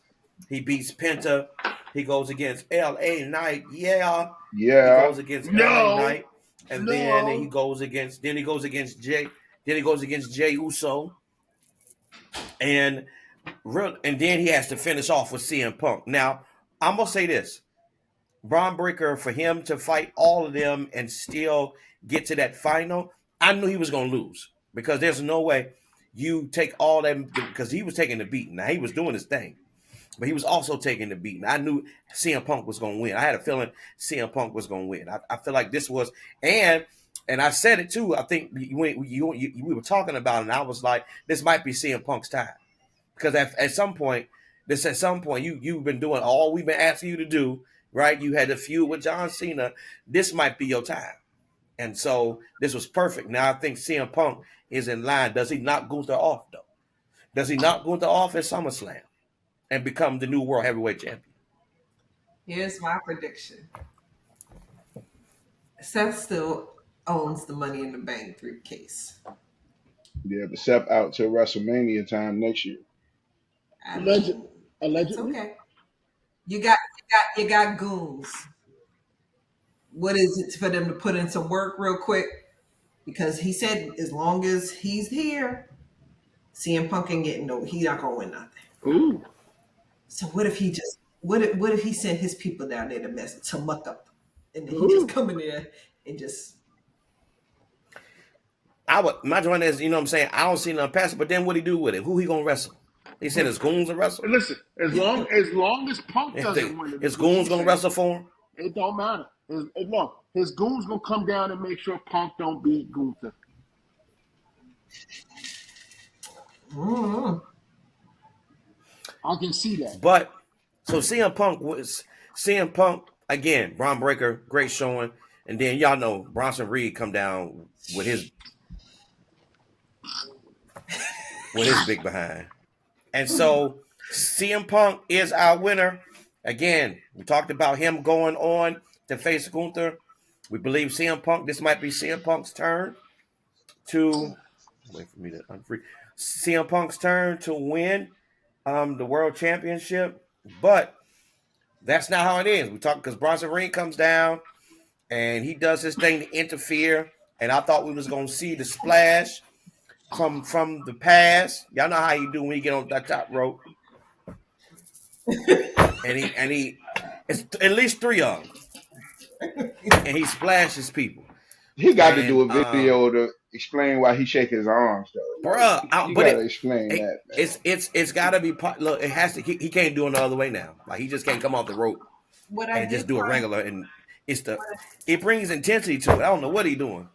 He beats Penta. He goes against LA Knight. Yeah. He goes against LA Knight. And then he goes against Jay. Then he goes against Jay Uso. And then he has to finish off with CM Punk. Now, I'm gonna say this. Braun Breaker, for him to fight all of them and still get to that final, I knew he was gonna lose. Because there's no way you take all that, because he was taking the beating. Now he was doing his thing. But he was also taking the beating. I knew CM Punk was going to win. I had a feeling CM Punk was going to win. I feel like this was, and I said it too. I think we were talking about it, and I was like, this might be CM Punk's time, because at some point, you've been doing all we've been asking you to do, right? You had a feud with John Cena. This might be your time, and so this was perfect. Now I think CM Punk is in line. Does he knock Gunther off though? Does he knock Gunther off at SummerSlam and become the new World Heavyweight Champion? Here's my prediction. Seth still owns the Money in the Bank briefcase. Yeah, but Seth out till WrestleMania time next year. Allegedly. It's okay. You got goons. What is it for them to put in some work real quick? Because he said as long as he's here, CM Punk ain't getting he's not gonna win nothing. Ooh. So what if he just what if he sent his people down there to muck up, and then he just come in there and just. My joint is, you know what I'm saying, I don't see nothing past it, but then what he do with it? Who he gonna wrestle? He said his goons will wrestle. Listen, as long as Punk doesn't win it, his goons gonna wrestle for him. It don't matter. His goons gonna come down and make sure Punk don't beat Gunther. Mm-hmm. I can see that. But so CM Punk again. Braun Breaker, great showing, and then y'all know Bronson Reed come down with his big behind, and so CM Punk is our winner. Again, we talked about him going on to face Gunther. We believe CM Punk. This might be CM Punk's turn to wait for me to unfree. CM Punk's turn to win the World Championship, but that's not how it is. We talk because Bronson Reed comes down and he does his thing to interfere, and I thought we was gonna see the splash from the past. Y'all know how you do when you get on that top rope, and he it's at least three of them, and he splashes people. He got to And do a video to explain why he shake his arms though. Like bruh, you but got to explain that, man. it's got to be part. Look, it has to. He can't do it the other way now. Like he just can't come off the rope What I and just did do a find, regular. And it brings intensity to it. I don't know what he doing.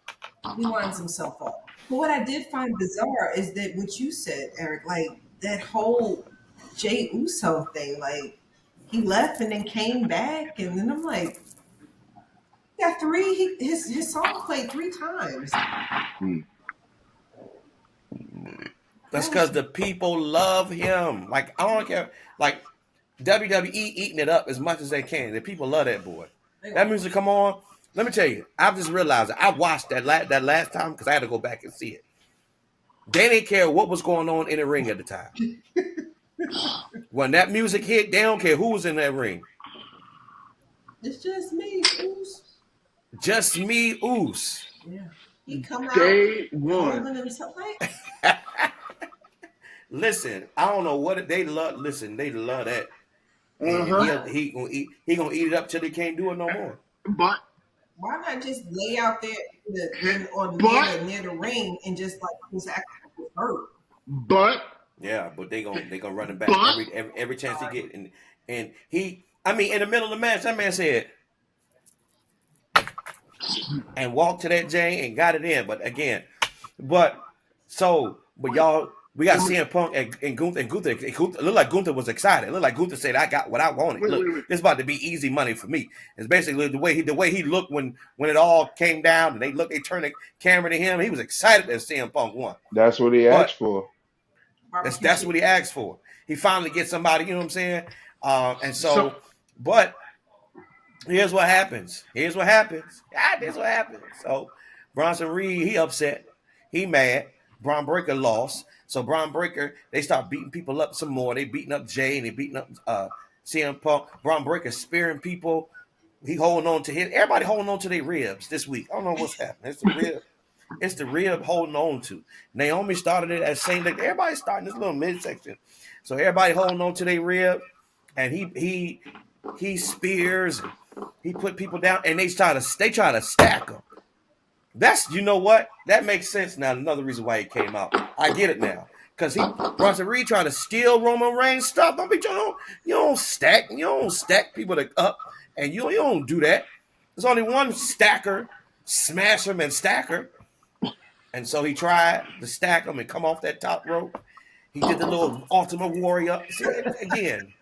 he winds himself up. But what I did find bizarre is that what you said, Eric, like that whole Jay Uso thing, like he left and then came back, and then I'm like, yeah, his song played 3 times. Hmm. That's because the people love him. Like I don't care. Like WWE eating it up as much as they can. The people love that boy. That music come on. Let me tell you, I've just realized I watched that last time because I had to go back and see it. They didn't care what was going on in the ring at the time. When that music hit, they don't care who was in that ring. It's just me, Oos. Just me, Oos. Yeah. He come out Day one. holding himself like. Listen, I don't know what they love. Listen, they love that. And he gonna eat it up till they can't do it no more. But why not just lay out there near the ring and just like who's actually hurt? But yeah, but they gonna run him back every chance he get. And he, I mean, in the middle of the match, that man said, and walked to that Jane and got it in. But again, but y'all. We got CM Punk and Gunther. It looked like Gunther was excited. It looked like Gunther said, "I got what I wanted. Look, this about to be easy money for me." It's basically the way he looked when it all came down. And they turned the camera to him. He was excited that CM Punk won. That's what he asked for. That's what he asked for. He finally gets somebody. You know what I'm saying? But here's what happens. Here's what happens. So Bronson Reed, he upset. He mad. Braun Breaker lost. So Braun Breaker, they start beating people up some more. They beating up Jay and they beating up CM Punk. Braun Breaker spearing people. He holding on to his. Everybody holding on to their ribs this week. I don't know what's happening. It's the rib holding on to. Naomi started it as saying that everybody's starting this little midsection. So everybody holding on to their rib, and he spears. He put people down, and they try to stack them. That's, you know what? That makes sense now. Another reason why he came out. I get it now. Because Bronson Reed trying to steal Roman Reigns stuff. You don't stack people up. And you don't do that. There's only one stacker, smash him and stacker. And so he tried to stack him and come off that top rope. He did the little Ultimate Warrior. See, again.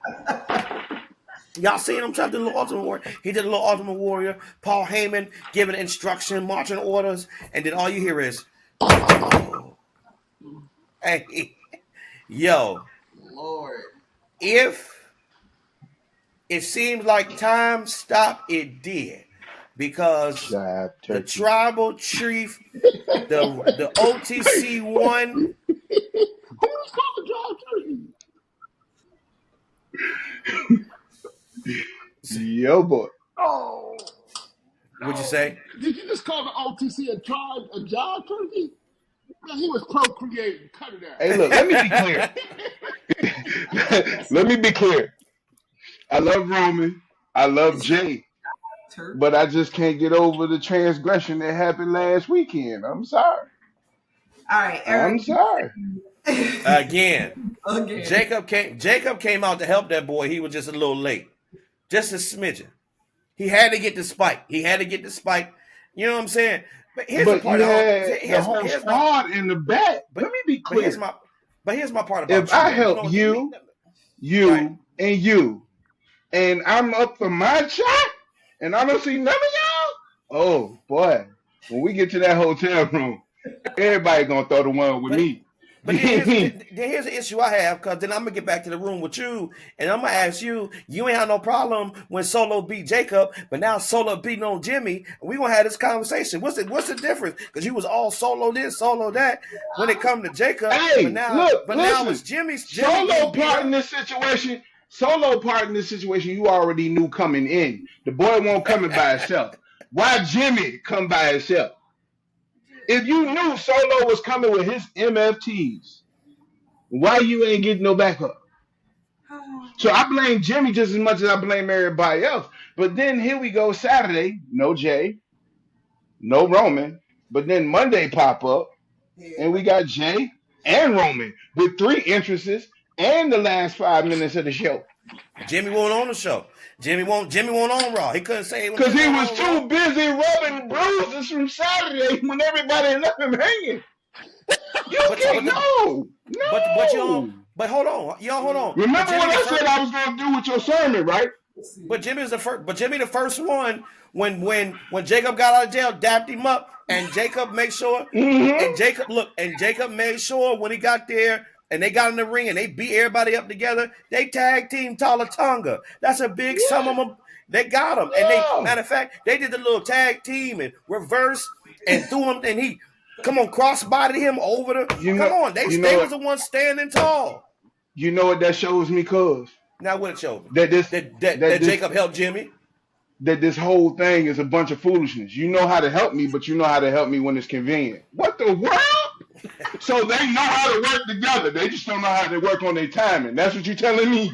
Y'all seen him try to do a little Ultimate Warrior? He did a little Ultimate Warrior. Paul Heyman giving instruction, marching orders, and then all you hear is, oh. Hey, yo, Lord. If it seems like time stopped, it did. Because the tribal chief, the OTC one. Who's called John Turkey? Yo, boy. Oh. What'd you say? Did you just call the OTC a John Turkey? Man, he was procreating. Cut it out. Hey, look, let me be clear. I love Roman. I love Jay. But I just can't get over the transgression that happened last weekend. I'm sorry. All right, Eric. I'm sorry. Again. Jacob came out to help that boy. He was just a little late. Just a smidgen. He had to get the spike. You know what I'm saying? But here's the part. The whole squad in the back. Let me be clear. Here's my part about if I help you, and you, and I'm up for my shot, and I don't see none of y'all, oh boy, when we get to that hotel room, everybody gonna throw the one with me. But here's the issue I have, because then I'm going to get back to the room with you, and I'm going to ask you, you ain't have no problem when Solo beat Jacob, but now Solo beating on Jimmy, and we're going to have this conversation. What's the difference? Because you was all Solo this, Solo that, when it come to Jacob. Hey, now it's Jimmy's. Solo part in this situation, you already knew coming in. The boy won't come in by himself. Why Jimmy come by himself? If you knew Solo was coming with his MFTs, why you ain't getting no backup? So I blame Jimmy just as much as I blame everybody else. But then here we go Saturday, no Jay. no Roman. But then Monday pop up, and we got Jay and Roman with 3 entrances and the last 5 minutes of the show. Jimmy won't on the show. Jimmy won't on Raw. He couldn't say it when Because Jimmy he won't was on Raw. too busy rubbing bruises from Saturday when everybody left him hanging. You can't. No. But hold on. Y'all hold on. Remember what I said I was going to do with your sermon, right? But Jimmy the first one when Jacob got out of jail, dapped him up, and Jacob made sure and Jacob made sure when he got there and they got in the ring and they beat everybody up together, they tag team Talatonga. That's a big sum of them. They got him. And they matter of fact, they did the little tag team and reverse and threw him and he crossbodied him over the they was the ones standing tall. You know what that shows me, cuz? Now what it showed me? That Jacob helped Jimmy. That this whole thing is a bunch of foolishness. You know how to help me, but you know how to help me when it's convenient. What the world? So they know how to work together. They just don't know how to work on their timing. That's what you're telling me.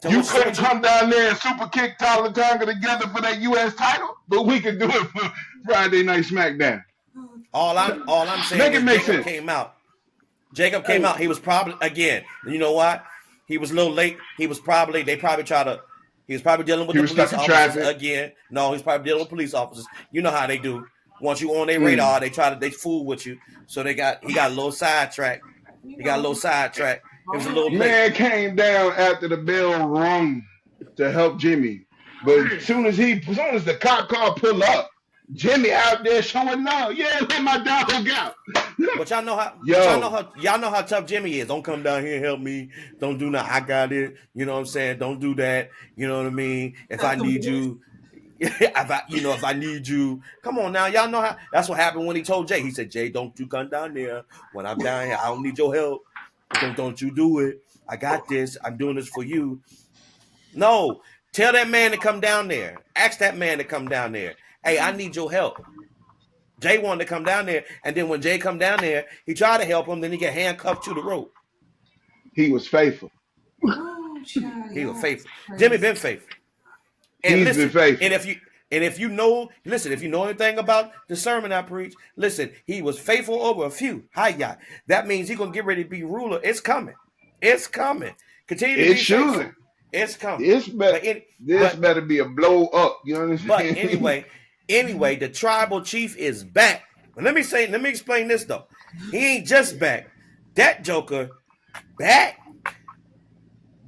You couldn't come down there and super kick Tyler Tonga together for that U.S. title, but we could do it for Friday Night SmackDown. All I'm saying is Jacob came out. Jacob came out. He was probably, again, you know what? He was a little late. He was probably dealing with the police officers again. No, he's probably dealing with police officers. You know how they do. Once you on their radar, they fool with you. So he got a little sidetracked. He was a little late. Man came down after the bell rung to help Jimmy. But as soon as the cop car pull up, Jimmy out there showing love. Yeah, let my dog out. But y'all know how tough Jimmy is. Don't come down here and help me. Don't do nothing. I got it. You know what I'm saying? Don't do that. You know what I mean? If I need you, if I need you, come on now. Y'all know how. That's what happened when he told Jay. He said, Jay, don't you come down there. When I'm down here, I don't need your help. Don't you do it. I got this. I'm doing this for you. No, tell that man to come down there. Ask that man to come down there. Hey, I need your help. Jay wanted to come down there, and then when Jay come down there, he tried to help him. Then he got handcuffed to the rope. He was faithful. He was faithful. Jimmy been faithful. And He's been faithful. If you know anything about the sermon I preach, listen, he was faithful over a few. Hiya. That means he's gonna get ready to be ruler. It's coming. It's coming. Continue to be faithful. It's coming. This better be a blow up. You understand? But anyway, the tribal chief is back. Let me explain this though. He ain't just back. That Joker back.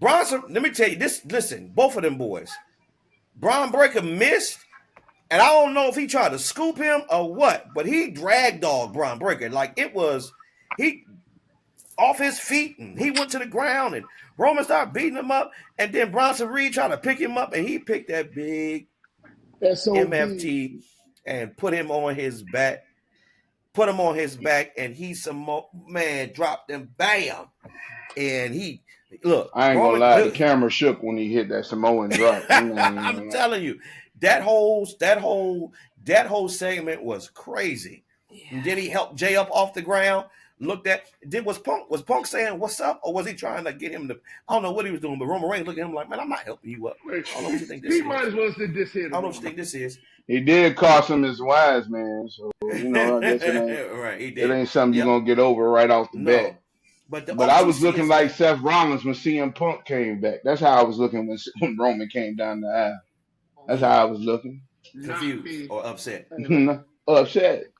Bronson, let me tell you this. Listen, both of them boys. Braun Breaker missed, and I don't know if he tried to scoop him or what, but he drag dogged Braun Breaker. Like it was, he off his feet, and he went to the ground, and Roman started beating him up, and then Bronson Reed tried to pick him up, and he picked that big MFT and put him on his back. And he dropped him, bam, and he look. I ain't gonna lie, the camera shook when he hit that Samoan drop. I'm telling you, that whole segment was crazy. Yeah. And then he helped Jay up off the ground. Was Punk saying what's up, or was he trying to get him to? I don't know what he was doing, but Roman Reigns looked at him like, man, I'm not helping you up. I don't know what you think this is. He might as well said this here. I don't know what you think this is. He did cost him his wise man, so I guess it ain't right. He did. It ain't something you're gonna get over right off the bat. But I was looking like Seth Rollins when CM Punk came back. That's how I was looking when Roman came down the aisle. That's how I was looking. Confused or upset. Upset.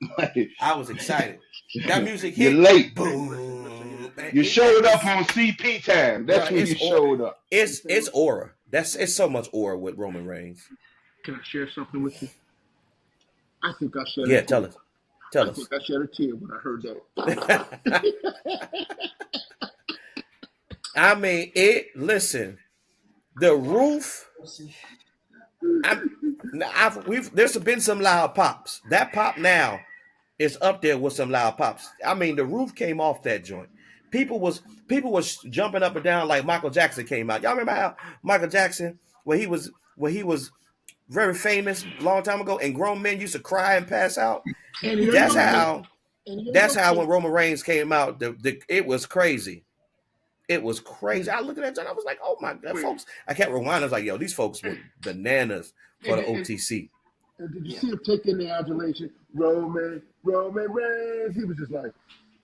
I was excited. That music hit. You're late. Boom. You showed up on CP time. That's when you showed up. It's aura. It's so much aura with Roman Reigns. Can I share something with you? I think I shed. Yeah, tell us. I think I shed a tear when I heard that. I mean, listen, the roof. There's been some loud pops. That pop now is up there with some loud pops. I mean, the roof came off that joint. People was jumping up and down like Michael Jackson came out. Y'all remember how Michael Jackson, when he was very famous a long time ago, and grown men used to cry and pass out? That's how when Roman Reigns came out, it was crazy. It was crazy. I looked at that and I was like, oh my God, folks. I can't rewind. I was like, yo, these folks were bananas for the OTC. And did you see him take in the adulation? Roman Reigns. He was just like,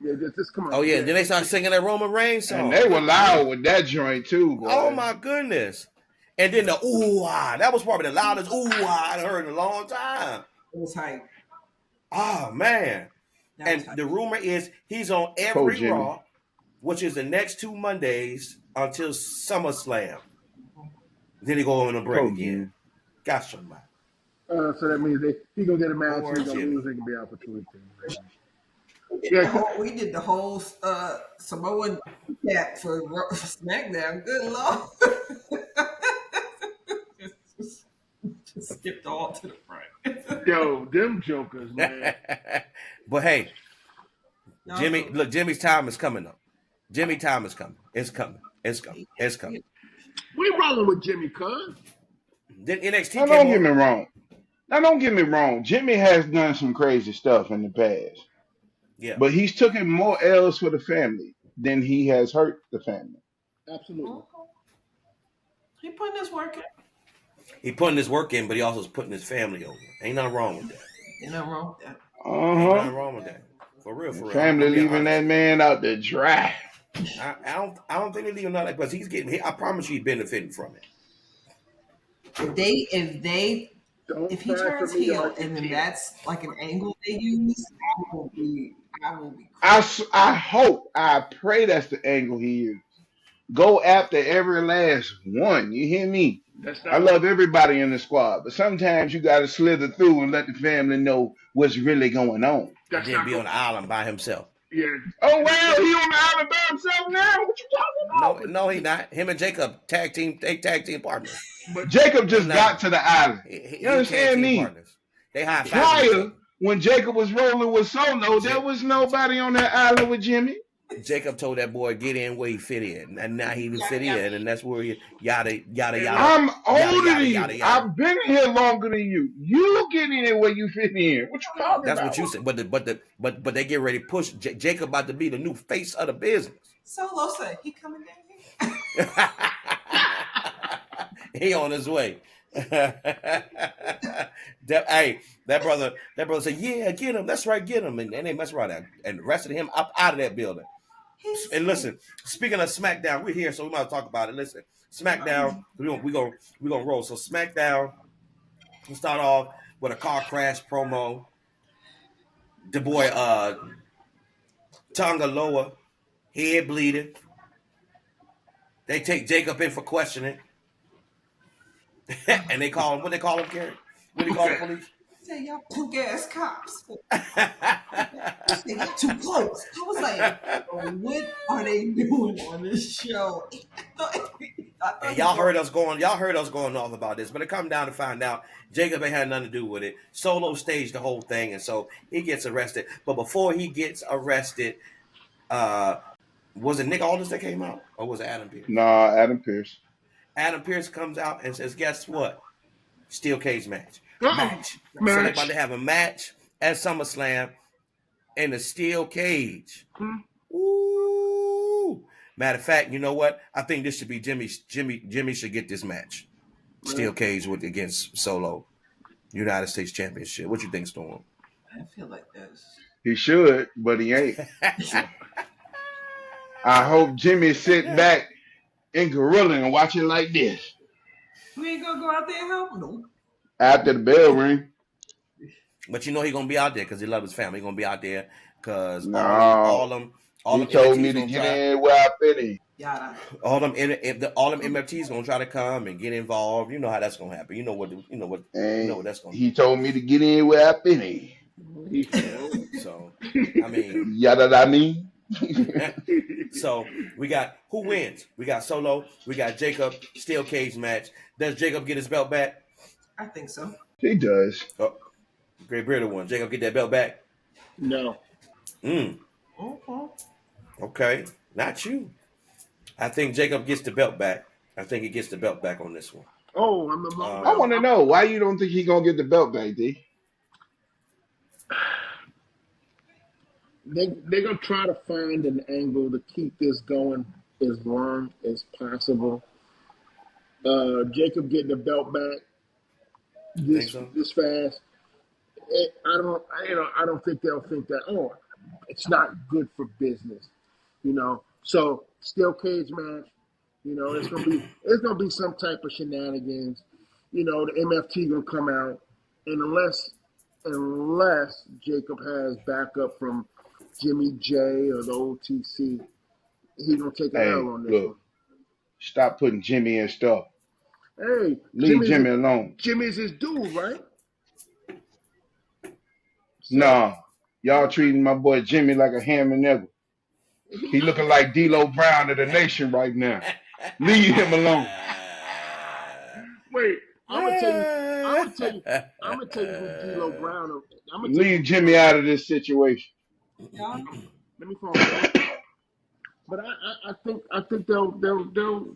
yeah, just come on. Oh yeah, then they started singing that Roman Reigns song. And they were loud with that joint too, boy. Oh my goodness. And then the ooh-ah. That was probably the loudest ooh-ah I'd heard in a long time. It was hype. Oh man. And the rumor is he's on every Raw, which is the next 2 Mondays until SummerSlam. Then he go on a break again. Gotcha, man. So that means he's going to get a match, he's going to lose, he can be out for 2 weeks. We did the whole Samoan cat for SmackDown. Good Lord. just skipped all to the front. Yo, them jokers, man. But hey, Jimmy, look, Jimmy's time is coming up. Jimmy time is coming. It's coming. It's coming. It's coming. We rolling with Jimmy, cuz. Then NXT Now, don't get me wrong. Now, don't get me wrong. Jimmy has done some crazy stuff in the past. Yeah. But he's taken more L's for the family than he has hurt the family. Absolutely. He putting his work in. He putting his work in, but he also is putting his family over. Ain't nothing wrong with that. Ain't nothing wrong with that. Ain't nothing wrong with that. For real, for real. Family leaving that man out there dry. I don't think they leave him out like, because he's getting. I promise you, he's benefiting from it. If he turns heel and then that's like an angle they use, I will be. I pray that's the angle he used. Go after every last one. You hear me? I love everybody in the squad, but sometimes you got to slither through and let the family know what's really going on. And then be on the island by himself. Yeah. Oh well, he on the island by himself now. What you talking about? No, he not. Him and Jacob tag team partners. But Jacob just got to the island. You understand me? Partners. They high five. Prior, when Jacob was rolling with Solo, there was nobody on that island with Jimmy. Jacob told that boy get in where he fit in, and now he fit in, and that's where you yada yada yada. I'm older than you. I've been here longer than you. You get in where you fit in. What you talking about? That's what you said. But they get ready to push Jacob about to be the new face of the business. Solo said he coming down here. He on his way. That brother said, yeah, get him. That's right, get him. And they mess around and arrested him up out of that building. And listen, speaking of SmackDown, we're here, so we might talk about it. Listen, SmackDown, we're gonna roll. So SmackDown, we start off with a car crash promo. The boy Tonga Loa, head bleeding. They take Jacob in for questioning. And they call him, what they call him, Gary? What do you call the police? Say y'all punk ass cops. They got too close. I was like, what are they doing on this show? And y'all heard us going off about this, but it come down to find out Jacob ain't had nothing to do with it. Solo staged the whole thing, and so he gets arrested. But before he gets arrested, was it Nick Aldis that came out, or was it Adam Pearce? Nah, Adam Pearce. Adam Pearce comes out and says, guess what? Steel cage match. Match. So they're about to have a match at SummerSlam in a steel cage. Ooh. Matter of fact, you know what? I think this should be Jimmy should get this match. Steel cage against Solo. United States Championship. What you think, Storm? I feel like this. He should, but he ain't. I hope Jimmy sit back in Gorilla and watch it like this. We ain't gonna go out there and help him. After the bell ring. But you know he's gonna be out there because he loves his family. He's gonna be out there because all them he told me to get in where I fit in. All them MFTs gonna try to come and get involved. You know how that's gonna happen. You know what that's gonna. He told me to get in where I fit in. So I mean, yada I mean. So we got who wins? We got Solo. We got Jacob. Steel cage match. Does Jacob get his belt back? I think so. He does. Oh, Great Britain won. Jacob get that belt back? No. Okay, not you. I think Jacob gets the belt back. I think he gets the belt back on this one. Oh, I want to know why you don't think he's gonna get the belt back, D. They're gonna try to find an angle to keep this going as long as possible. Jacob getting the belt back Think so? this fast. I don't think they'll think that. Oh, it's not good for business. So steel cage match. It's gonna be some type of shenanigans. The MFT gonna come out, and unless Jacob has backup from Jimmy J or the OTC, he gonna take a L Hey, on this one. look, stop putting Jimmy in stuff. Hey, Leave Jimmy alone. Jimmy's his dude, right? So Nah, y'all treating my boy Jimmy like a ham and nigger. He looking like D'Lo Brown of the nation right now. Leave him alone. wait, I'm gonna tell you. I'm gonna tell you who D'Lo Brown. I'm gonna tell you Leave who Jimmy out of this situation. Y'all, Let me phone him. But I think they'll do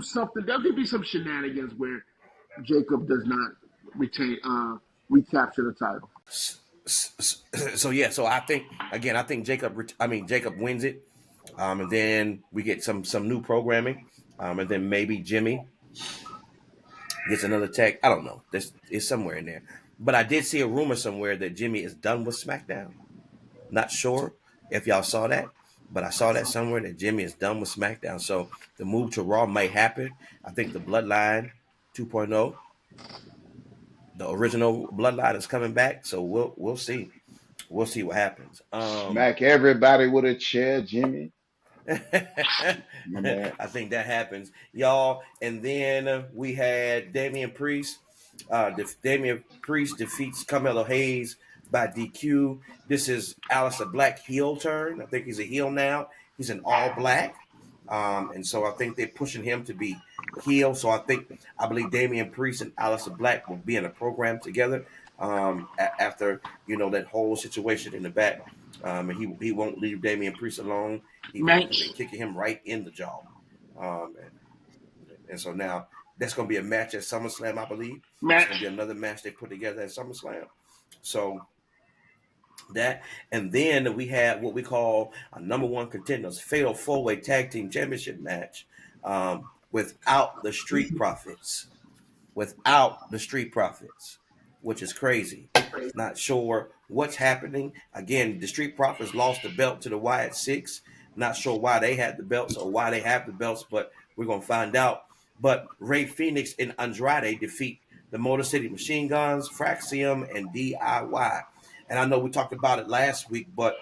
something. There'll be some shenanigans where Jacob does not recapture the title. So I think Jacob wins it, and then we get some new programming, and then maybe Jimmy gets another tag. I don't know. This is somewhere in there, but I did see a rumor somewhere that Jimmy is done with SmackDown. Not sure if y'all saw that, but I saw that somewhere that Jimmy is done with SmackDown. So the move to Raw may happen. I think the Bloodline 2.0, the original Bloodline is coming back. So we'll see. We'll see what happens. Smack everybody with a chair, Jimmy. My bad. I think that happens, y'all. And then we had Damian Priest. Damian Priest defeats Carmelo Hayes by DQ. This is Aleister Black heel turn. I think he's a heel now. He's an all black. And so I think they're pushing him to be heel. So I believe Damian Priest and Aleister Black will be in a program together after that whole situation in the back. And he won't leave Damian Priest alone. He Match. been kicking him right in the jaw. And so now that's going to be a match at SummerSlam, I believe. It's going to be another match they put together at SummerSlam. So that, and then we had what we call a number one contenders fatal 4-way tag team championship match without the Street Profits. Which is crazy. Not sure what's happening. Again, the Street Profits lost the belt to the Wyatt Six. Not sure why they had the belts or why they have the belts, but we're going to find out. But Rey Fenix and Andrade defeat the Motor City Machine Guns, Fraxium, and DIY. And I know we talked about it last week, but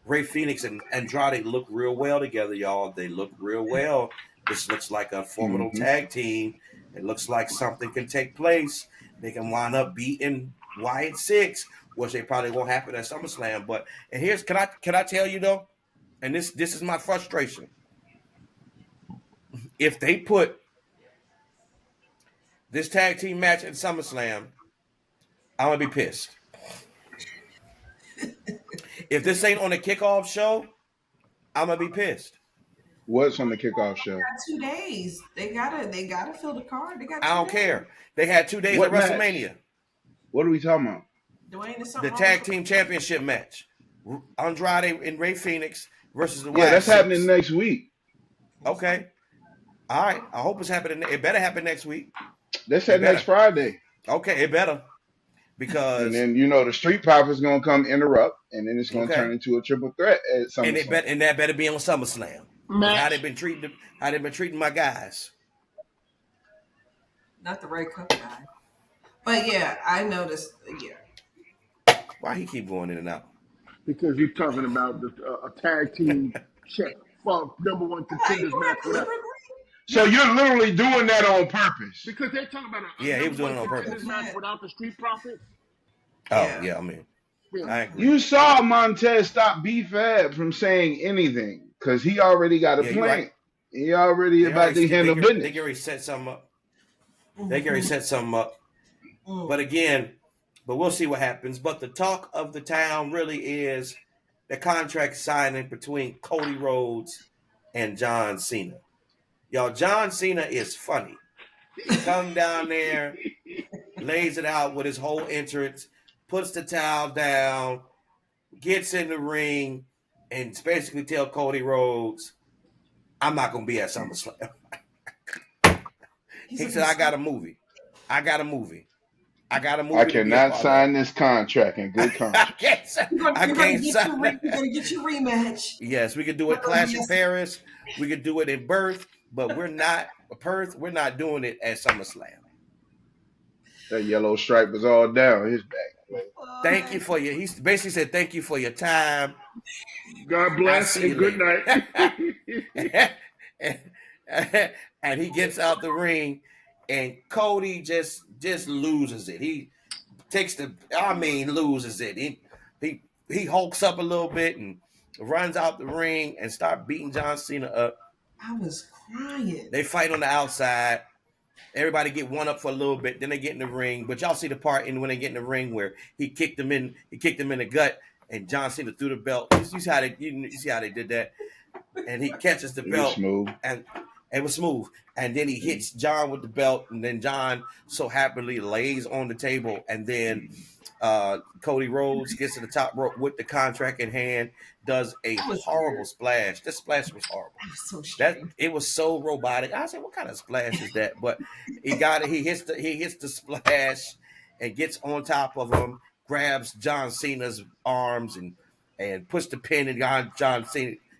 Rey Fenix and Andrade look real well together, y'all. They look real well. This looks like a formidable tag team. It looks like something can take place. They can wind up beating Wyatt Six, which they probably won't happen at SummerSlam. But can I tell you though, and this is my frustration. If they put this tag team match at SummerSlam, I'm gonna be pissed. If this ain't on the kickoff show, I'm gonna be pissed. What's on the kickoff show? they got 2 days. They gotta fill the card. They got. I don't care. They had 2 days What of match? WrestleMania. What are we talking about? Dwayne is The tag team championship match. Andrade and Rey Fenix versus the Wyatt Yeah, that's Six. happening next week. Okay. All right. I hope it's happening. It better happen next week. They said next Friday. Okay, it better. Because and then the Street Profits gonna come interrupt, and then it's gonna turn into a triple threat at SummerSlam. And that better be on SummerSlam. How they been treating my guys. not the right cup guy. But yeah, I noticed. Yeah. Why he keep going in and out? Because you're talking about a tag team number one contenders match. So you're literally doing that on purpose. Because they're talking about he was doing it on purpose. Match without the Street Profits. Oh yeah, I mean, I agree. You saw Montez stop B-Fab from saying anything because he already got a plan. Right. He already about to handle business. They already set something up. But we'll see what happens. But the talk of the town really is the contract signing between Cody Rhodes and John Cena. Y'all, John Cena is funny. He comes down there, lays it out with his whole entrance, puts the towel down, gets in the ring, and basically tell Cody Rhodes, I'm not going to be at SummerSlam. He said, I got a movie. I got a movie. I got a I movie to be a cannot part of. sign this contract in good I conscience. can't. I You're gonna can't get sign your that. you're gonna get your rematch. Yes, we could do it. But Clash in yes, Paris. We could do it in Perth, but we're not Perth. We're not doing it at SummerSlam. That yellow stripe was all down his back. Thank you for your. He basically said, "Thank you for your time. God I'll bless see you and good later." night. And he gets out the ring, and Cody just loses it. He takes the. I mean, loses it. He hulks up a little bit and runs out the ring and start beating John Cena up. I was crying. They fight on the outside. Everybody get one up for a little bit, then they get in the ring. But y'all see the part in when they get in the ring where he kicked him in the gut, and John Cena threw the belt. You see how they did that, and he catches the It was belt, smooth. and it was smooth. And then he hits John with the belt, and then John so happily lays on the table, and then Cody Rhodes gets to the top rope with the contract in hand, does a That was horrible weird. splash. This splash was horrible. That was so That strange. it was so robotic. I said, "What kind of splash is that?" But he got it. He hits the splash and gets on top of him, grabs John Cena's arms and puts the pin in John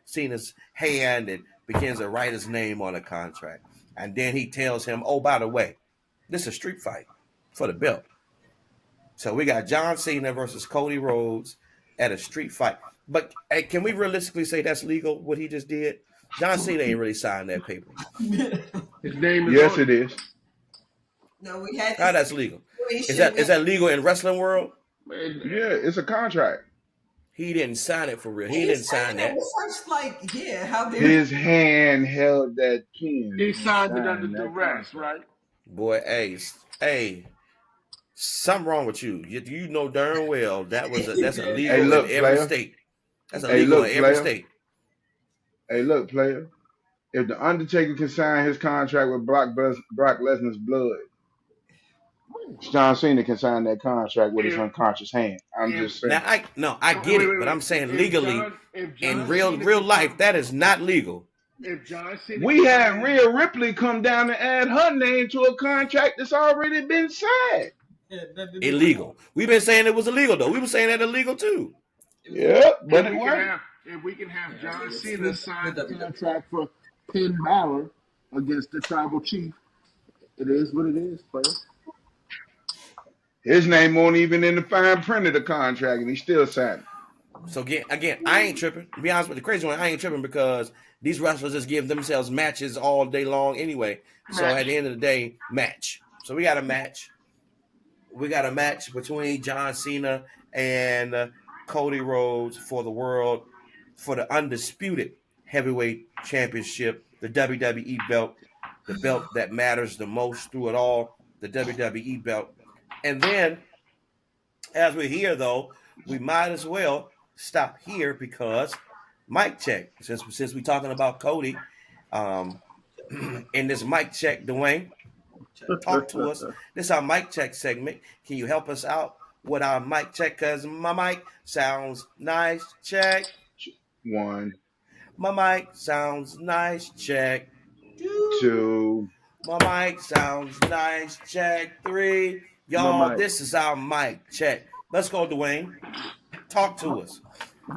Cena's hand and begins to write his name on a contract. And then he tells him, "Oh, by the way, this is a street fight for the belt." So we got John Cena versus Cody Rhodes at a street fight. But hey, can we realistically say that's legal? What he just did? John Cena ain't really signed that paper. His name is Yes, on it it. is. No, we had How this that's legal? situation. Is that legal in wrestling world? Man, Yeah, it's a contract. He didn't sign it for real. He He didn't said sign it that. was such like, yeah, how dare His hand held that pen. he And signed it under signed that duress, contract. right? Boy, hey, something wrong with you. You know darn well that's Hey, illegal in look, every player. state. That's Hey, illegal in look, every player. state. Hey, look, player. If the Undertaker can sign his contract with Brock Lesnar's blood, John Cena can sign that contract with his If unconscious hand. I'm if just Now saying. I get it, but wait. I'm saying If legally in John Cena real can life come, that is not legal. if John Cena We can had sign, Rhea Ripley come down and add her name to a contract that's already been signed. Illegal. We've been saying it was illegal though. We were saying that illegal too. Yeah, but if it we can wasn't. have if we can have John Cena with the sign the WWE. contract for Finn Balor against the Tribal Chief, it is what it is, player. His name won't even in the fine print of the contract, and he still signed it. So again, I ain't tripping. To be honest with you, the crazy one, I ain't tripping because these wrestlers just give themselves matches all day long anyway. So at the Match. end of the day, match. So we got a match. We got a match between John Cena and Cody Rhodes for the undisputed heavyweight championship, the WWE belt, the belt that matters the most through it all, the WWE belt. And then, as we're here, though, we might as well stop here because mic check. Since we're talking about Cody, um, in this mic check, Dwayne, talk to us. This is our mic check segment. Can you help us out with our mic check? Because my mic sounds nice. Check. One, My mic sounds nice. Check. Two. two. My mic sounds nice. Check. Three. My Y'all, mic. this is our mic check. Let's go, Dwayne. Talk to us.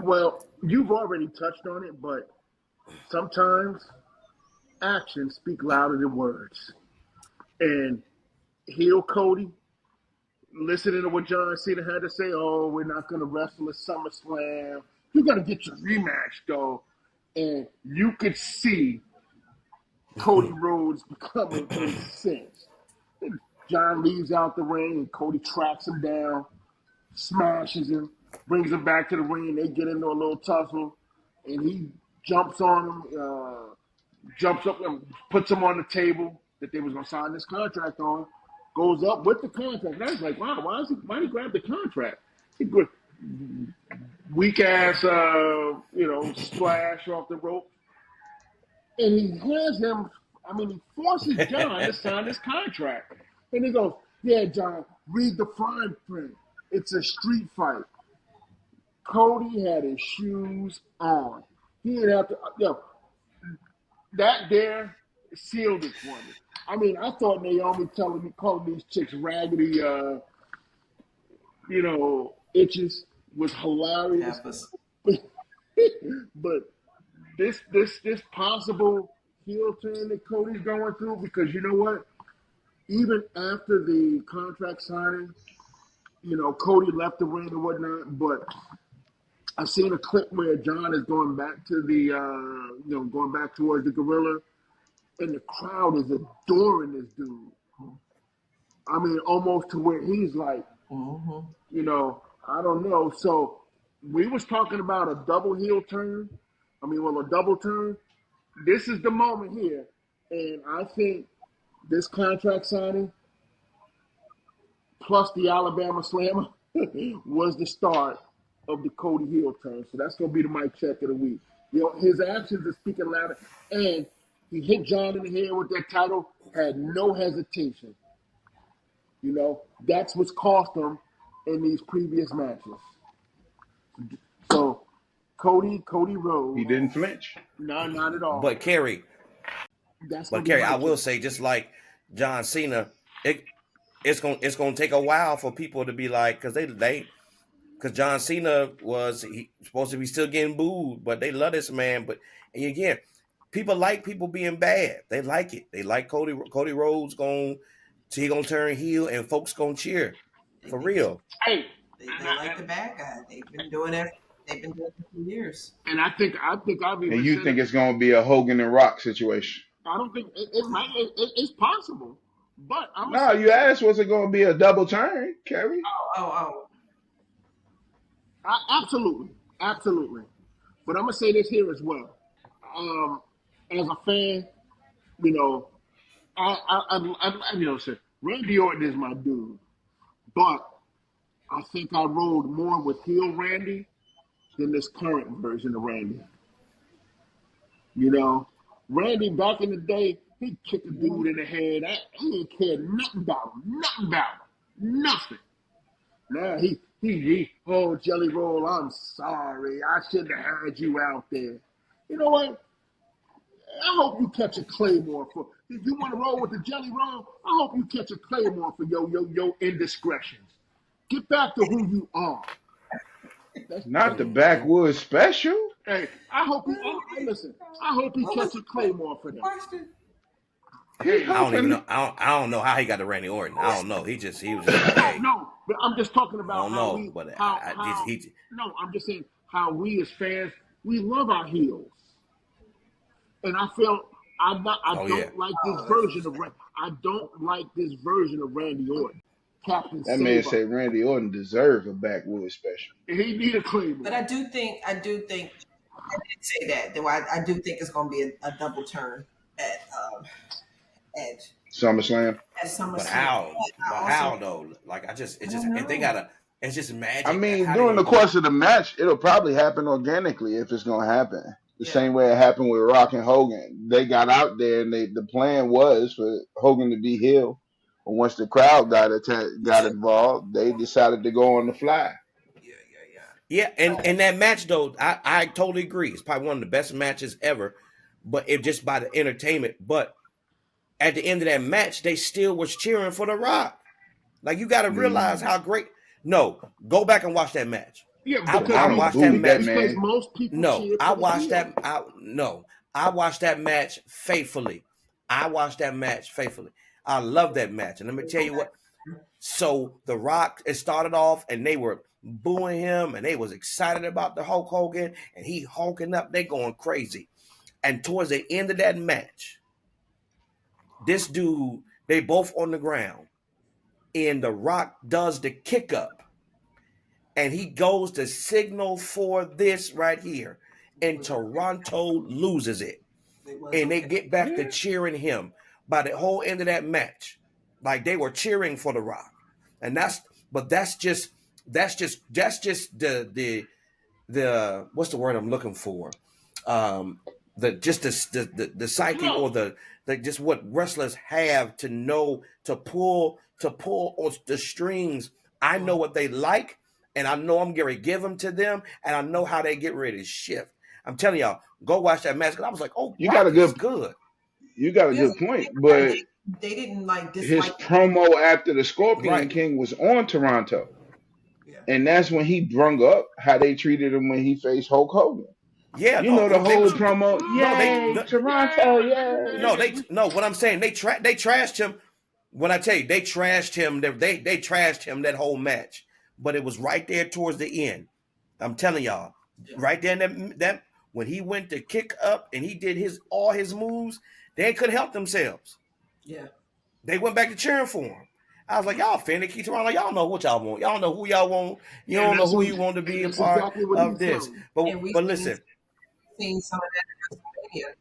Well, you've already touched on it, but sometimes actions speak louder than words. And heel Cody, listening to what John Cena had to say, oh, we're not going to wrestle at SummerSlam. You're going to get your rematch, though. And you could see Cody Rhodes becoming incensed. John leaves out the ring, and Cody tracks him down, smashes him, brings him back to the ring. They get into a little tussle, and he jumps on him, jumps up and puts him on the table that they was going to sign this contract on. Goes up with the contract. And I was like, wow, why did he grab the contract? He good, weak ass, splash off the rope. And he has him, he forces John to sign this contract. And he goes, yeah, John, read the fine print. It's a street fight. Cody had his shoes on. He didn't have to, that there sealed it for me. I mean, I thought Naomi calling these chicks raggedy, itches was hilarious. But this possible heel turn that Cody's going through, because you know what? Even after the contract signing, Cody left the ring and whatnot, but I've seen a clip where John is going back to going back towards the gorilla, and the crowd is adoring this dude. I mean, almost to where he's like, I don't know. So we was talking about a double heel turn. A double turn. This is the moment here, and I think this contract signing plus the Alabama Slammer was the start of the Cody heel turn. So that's going to be the mic check of the week. His actions are speaking louder, and he hit John in the head with that title, had no hesitation. That's what's cost him in these previous matches. So, Cody Rhodes. He didn't flinch. No, not at all. But Kerry, I will say, just like John Cena, it's gonna take a while for people to be like, because John Cena was supposed to be still getting booed, but they love this man. But again, people like people being bad. They like it. They like Cody Rhodes gonna turn heel, and folks gonna cheer for real. Hey, they like the bad guy. They've been doing it. They've been doing it for years. And I think I've even. And you think it's going to be a Hogan and Rock situation? I don't think it's possible. But you asked, was it going to be a double turn, Kerry? Absolutely. But I'm gonna say this here as well. As a fan, I Randy Orton is my dude, but I think I rolled more with heel Randy than this current version of Randy. Randy back in the day, he'd kick a dude in the head. He didn't care nothing about him. Nothing. Now oh, Jelly Roll, I'm sorry. I shouldn't have had you out there. You know what? I hope you catch a Claymore for. If you want to roll with the Jelly Roll, I hope you catch a Claymore for your indiscretions. Get back to who you are. That's not the backwoods special. Hey, I hope he catch a Claymore for that. I don't even know. I don't know how he got to Randy Orton. I don't know. He was just okay. No, but I'm just talking about I'm just saying how we as fans, we love our heels. And I felt I don't like this version of Randy Orton. Captain that man said Randy Orton deserved a backwoods special. He need a Claymore. But I do think I did say that. Though I do think it's going to be a double turn at SummerSlam. But how though? Like it's just magic. I mean, during the course of the match, it'll probably happen organically if it's gonna happen. The same way it happened with Rock and Hogan. They got out there, and the plan was for Hogan to be heel. But once the crowd got involved, they decided to go on the fly. Yeah, and that match though, I totally agree. It's probably one of the best matches ever, but it just by the entertainment. But at the end of that match, they still was cheering for The Rock. Like, you got to realize how great. No, go back and watch that match. Yeah, I watched that match. Because most people I watched that. I watched that match faithfully. I love that match, and let me tell you what. So The Rock, it started off, and they were booing him, and they was excited about the Hulk Hogan, and he hulking up. They going crazy, and towards the end of that match, this dude, they both on the ground, and The Rock does the kick up, and he goes to signal for this right here, and Toronto loses it, and they get back to cheering him by the whole end of that match, like they were cheering for The Rock, and that's just the what's the word I'm looking for, the psyche or the just what wrestlers have to know to pull on the strings. I know what they like, and I know I'm going to give them to them, and I know how they get ready to shift. I'm telling y'all, go watch that match, because I was like, oh, you got a good good. You got a good point, but they didn't like His dislike promo after the Scorpion Right. King was on Toronto. Yeah. And that's when he brung up how they treated him when he faced Hulk Hogan. Yeah. You know the They whole was promo, no. yay, Toronto, yay. No. What I'm saying, they trashed him. When I tell you, they trashed him. They trashed him that whole match. But it was right there towards the end. I'm telling y'all, right there in that when he went to kick up and he did all his moves, they couldn't help themselves. Yeah. They went back to cheering for him. I was like, y'all finicky around. Like, y'all know what y'all want. Y'all know who y'all want. You And don't know that's who what, you want to be and a that's part exactly what of he's this. telling. And But listen, seen some of that at WrestleMania.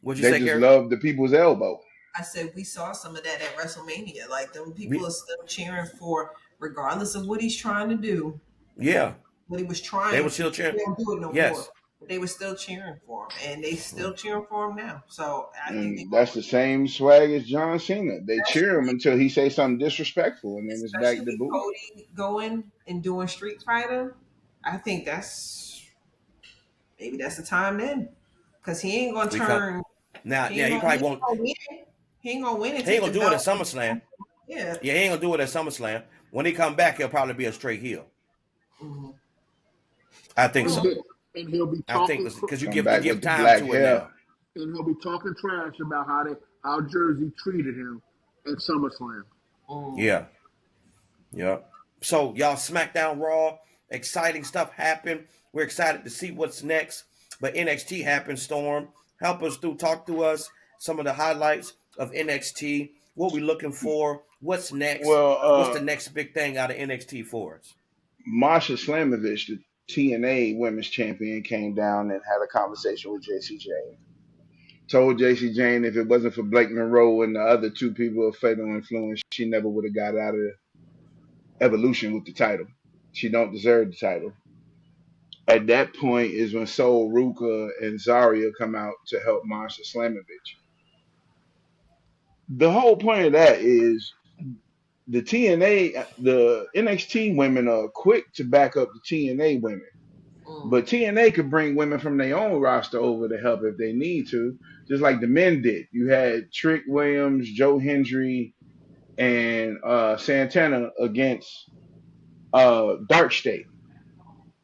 what'd you They say, just Gary? love the people's elbow. I said we saw some of that at WrestleMania. Like them people We, are still cheering for, regardless of what he's trying to do. yeah, What he was they trying were to, still cheering. they don't do it no more. Yes. But they were still cheering for him, and they still cheering for him now. So I think they And that's the same swag as John Cena. They cheer him especially, until he says something disrespectful, and then it's back to especially boo. Cody going and doing Street Fighter. I think maybe that's the time then, because he ain't gonna We come turn. now. He Yeah, ain't he gonna, he probably ain't won't. gonna win. He ain't gonna win and He ain't take gonna the do it at belt. SummerSlam. Yeah. Yeah, he ain't gonna do it at SummerSlam. When he come back, he'll probably be a straight heel. Mhm. I think And, Well, so. he- and he'll be I think talking because Come you back give with the time black to it hair. now. and he'll be talking trash about how Jersey treated him at SummerSlam. mm, Yeah, yeah. So y'all, SmackDown Raw, exciting stuff happened. We're excited to see what's next. But NXT happened. Storm, help us through. Talk to us. Some of the highlights of NXT. What we looking for? What's next? Well, What's the next big thing out of NXT for us? Masha Slamovich, the TNA Women's Champion, came down and had a conversation with JC Jane. Told JC Jane if it wasn't for Blake Monroe and the other two people of fatal influence, she never would have got out of Evolution with the title. She don't deserve the title. At that point is when Sol Ruka and Zarya come out to help Masha Slamovich. The whole point of that is the TNA, the NXT women are quick to back up the TNA women. mm. But TNA could bring women from their own roster over to help if they need to, just like the men did. You had Trick Williams, Joe Hendry, and Santana against Dark State.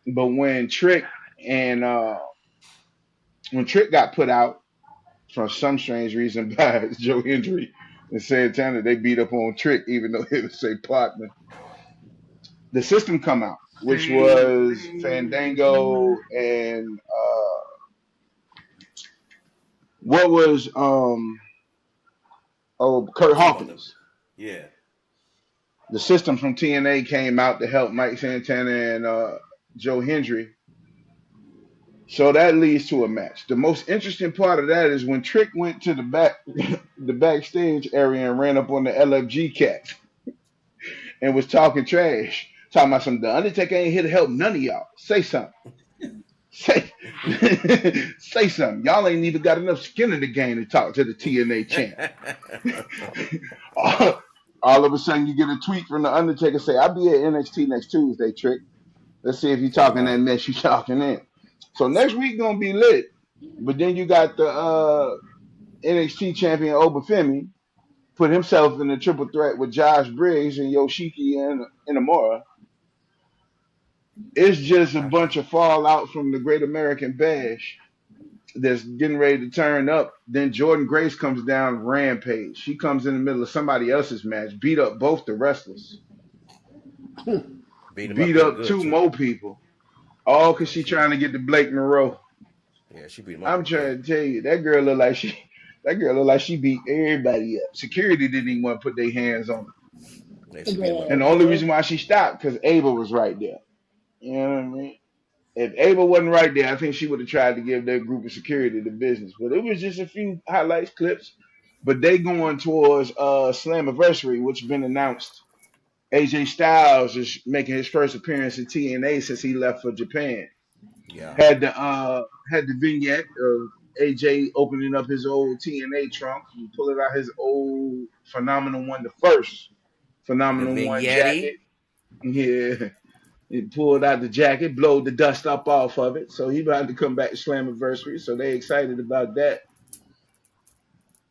But and when Trick got put out for some strange reason by Joe Hendry and Santana, they beat up on Trick even though it was a partner. The system come out, which was Fandango and what was Kurt Two of them. Hawkins. Yeah. The system from TNA came out to help Mike Santana and Joe Hendry. So that leads to a match. The most interesting part of that is when Trick went to the backstage area and ran up on the LFG cats and was talking trash, talking about something. The Undertaker ain't here to help none of y'all. Say something. Say, say something. Y'all ain't even got enough skin in the game to talk to the TNA champ. All of a sudden, you get a tweet from the Undertaker say, "I'll be at NXT next Tuesday, Trick. Let's see if you Oh talking that wow. mess you talking in." So next week gonna be lit. But then you got the NXT champion Obafemi put himself in a triple threat with Josh Briggs and Yoshiki and Inamura. It's just a bunch of fallout from the Great American Bash that's getting ready to turn up. Then Jordan Grace comes down rampage. She comes in the middle of somebody else's match, beat up both the wrestlers, Beat him up beat pretty up good two too. more people, all because Yeah, she trying to get to Blake Monroe. she beat him up I'm pretty good. trying to tell you, that girl look like she beat everybody up. Security didn't even want to put their hands on her. Yeah, she beat him up And the pretty only good. reason why she stopped because Ava was right there. You know what I mean? If Ava wasn't right there, I think she would have tried to give their group of security the business. But it was just a few highlights, clips. But they going towards Slammiversary, which has been announced. AJ Styles is making his first appearance in TNA since he left for Japan. Yeah. Had the vignette of AJ opening up his old TNA trunk and pulling out his old Phenomenal One, the first The Phenomenal One jacket. vignette. Yeah. He pulled out the jacket, blowed the dust up off of it. So he about to come back to Slammiversary. So they excited about that.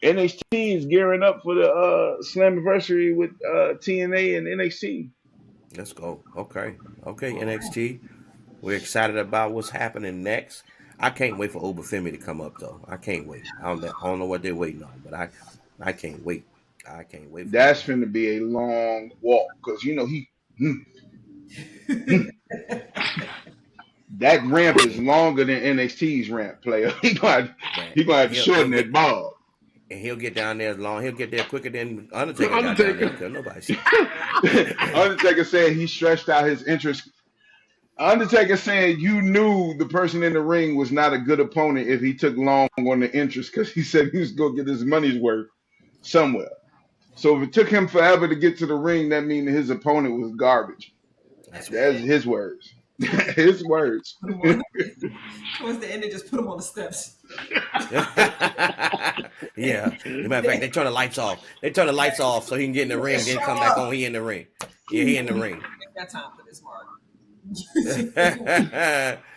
NXT is gearing up for the Slammiversary with TNA and NXT. Let's go. Okay. Okay, NXT. We're excited about what's happening next. I can't wait for Obafemi to come up though. I can't wait. I don't know what they're waiting on, but I can't wait. I can't wait for That's that. going to be a long walk because that ramp is longer than NXT's ramp. Player, Man, he gonna have to he'll shorten get that ball. and he'll get down there long. He'll get there quicker than Undertaker got down there. I Undertaker. don't care what nobody say. Undertaker said he stretched out his interest. Undertaker saying you knew the person in the ring was not a good opponent if he took long on the interest because he said he was going to get his money's worth somewhere. So if it took him forever to get to the ring, that means his opponent was garbage. That's right. That's his words. His words. Towards the end, they just put him on the steps. Yeah. As a matter of fact, they turn the lights off. They turn the lights off so he can get in the ring, then come back on. He in the ring. Yeah, he in the ring. I got time for this, Mark.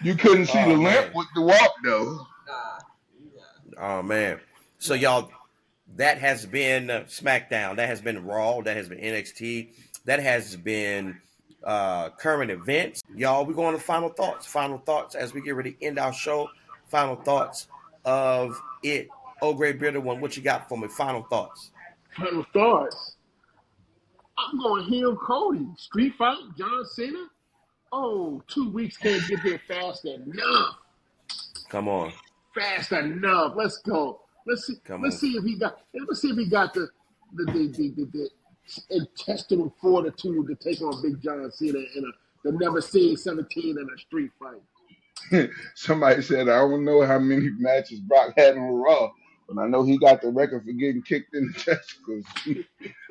You couldn't see the Oh, limp man. with the walk though. Oh man. So y'all, that has been SmackDown. That has been Raw. That has been NXT. That has been current events. Y'all, we're going to final thoughts. Final thoughts as we get ready to end our show. Final thoughts of it. Oh, great bitter one. What you got for me? Final thoughts. Final thoughts. I'm going heel Cody. Street fight, John Cena. Oh, 2 weeks can't get there fast enough. Come on. Fast enough. Let's go. Let's see. Come Let's on. see if he got. Let's see if he got the intestinal fortitude to take on Big John Cena in the never seen 17 in a street fight. Somebody said I don't know how many matches Brock had on Raw, but I know he got the record for getting kicked in the testicles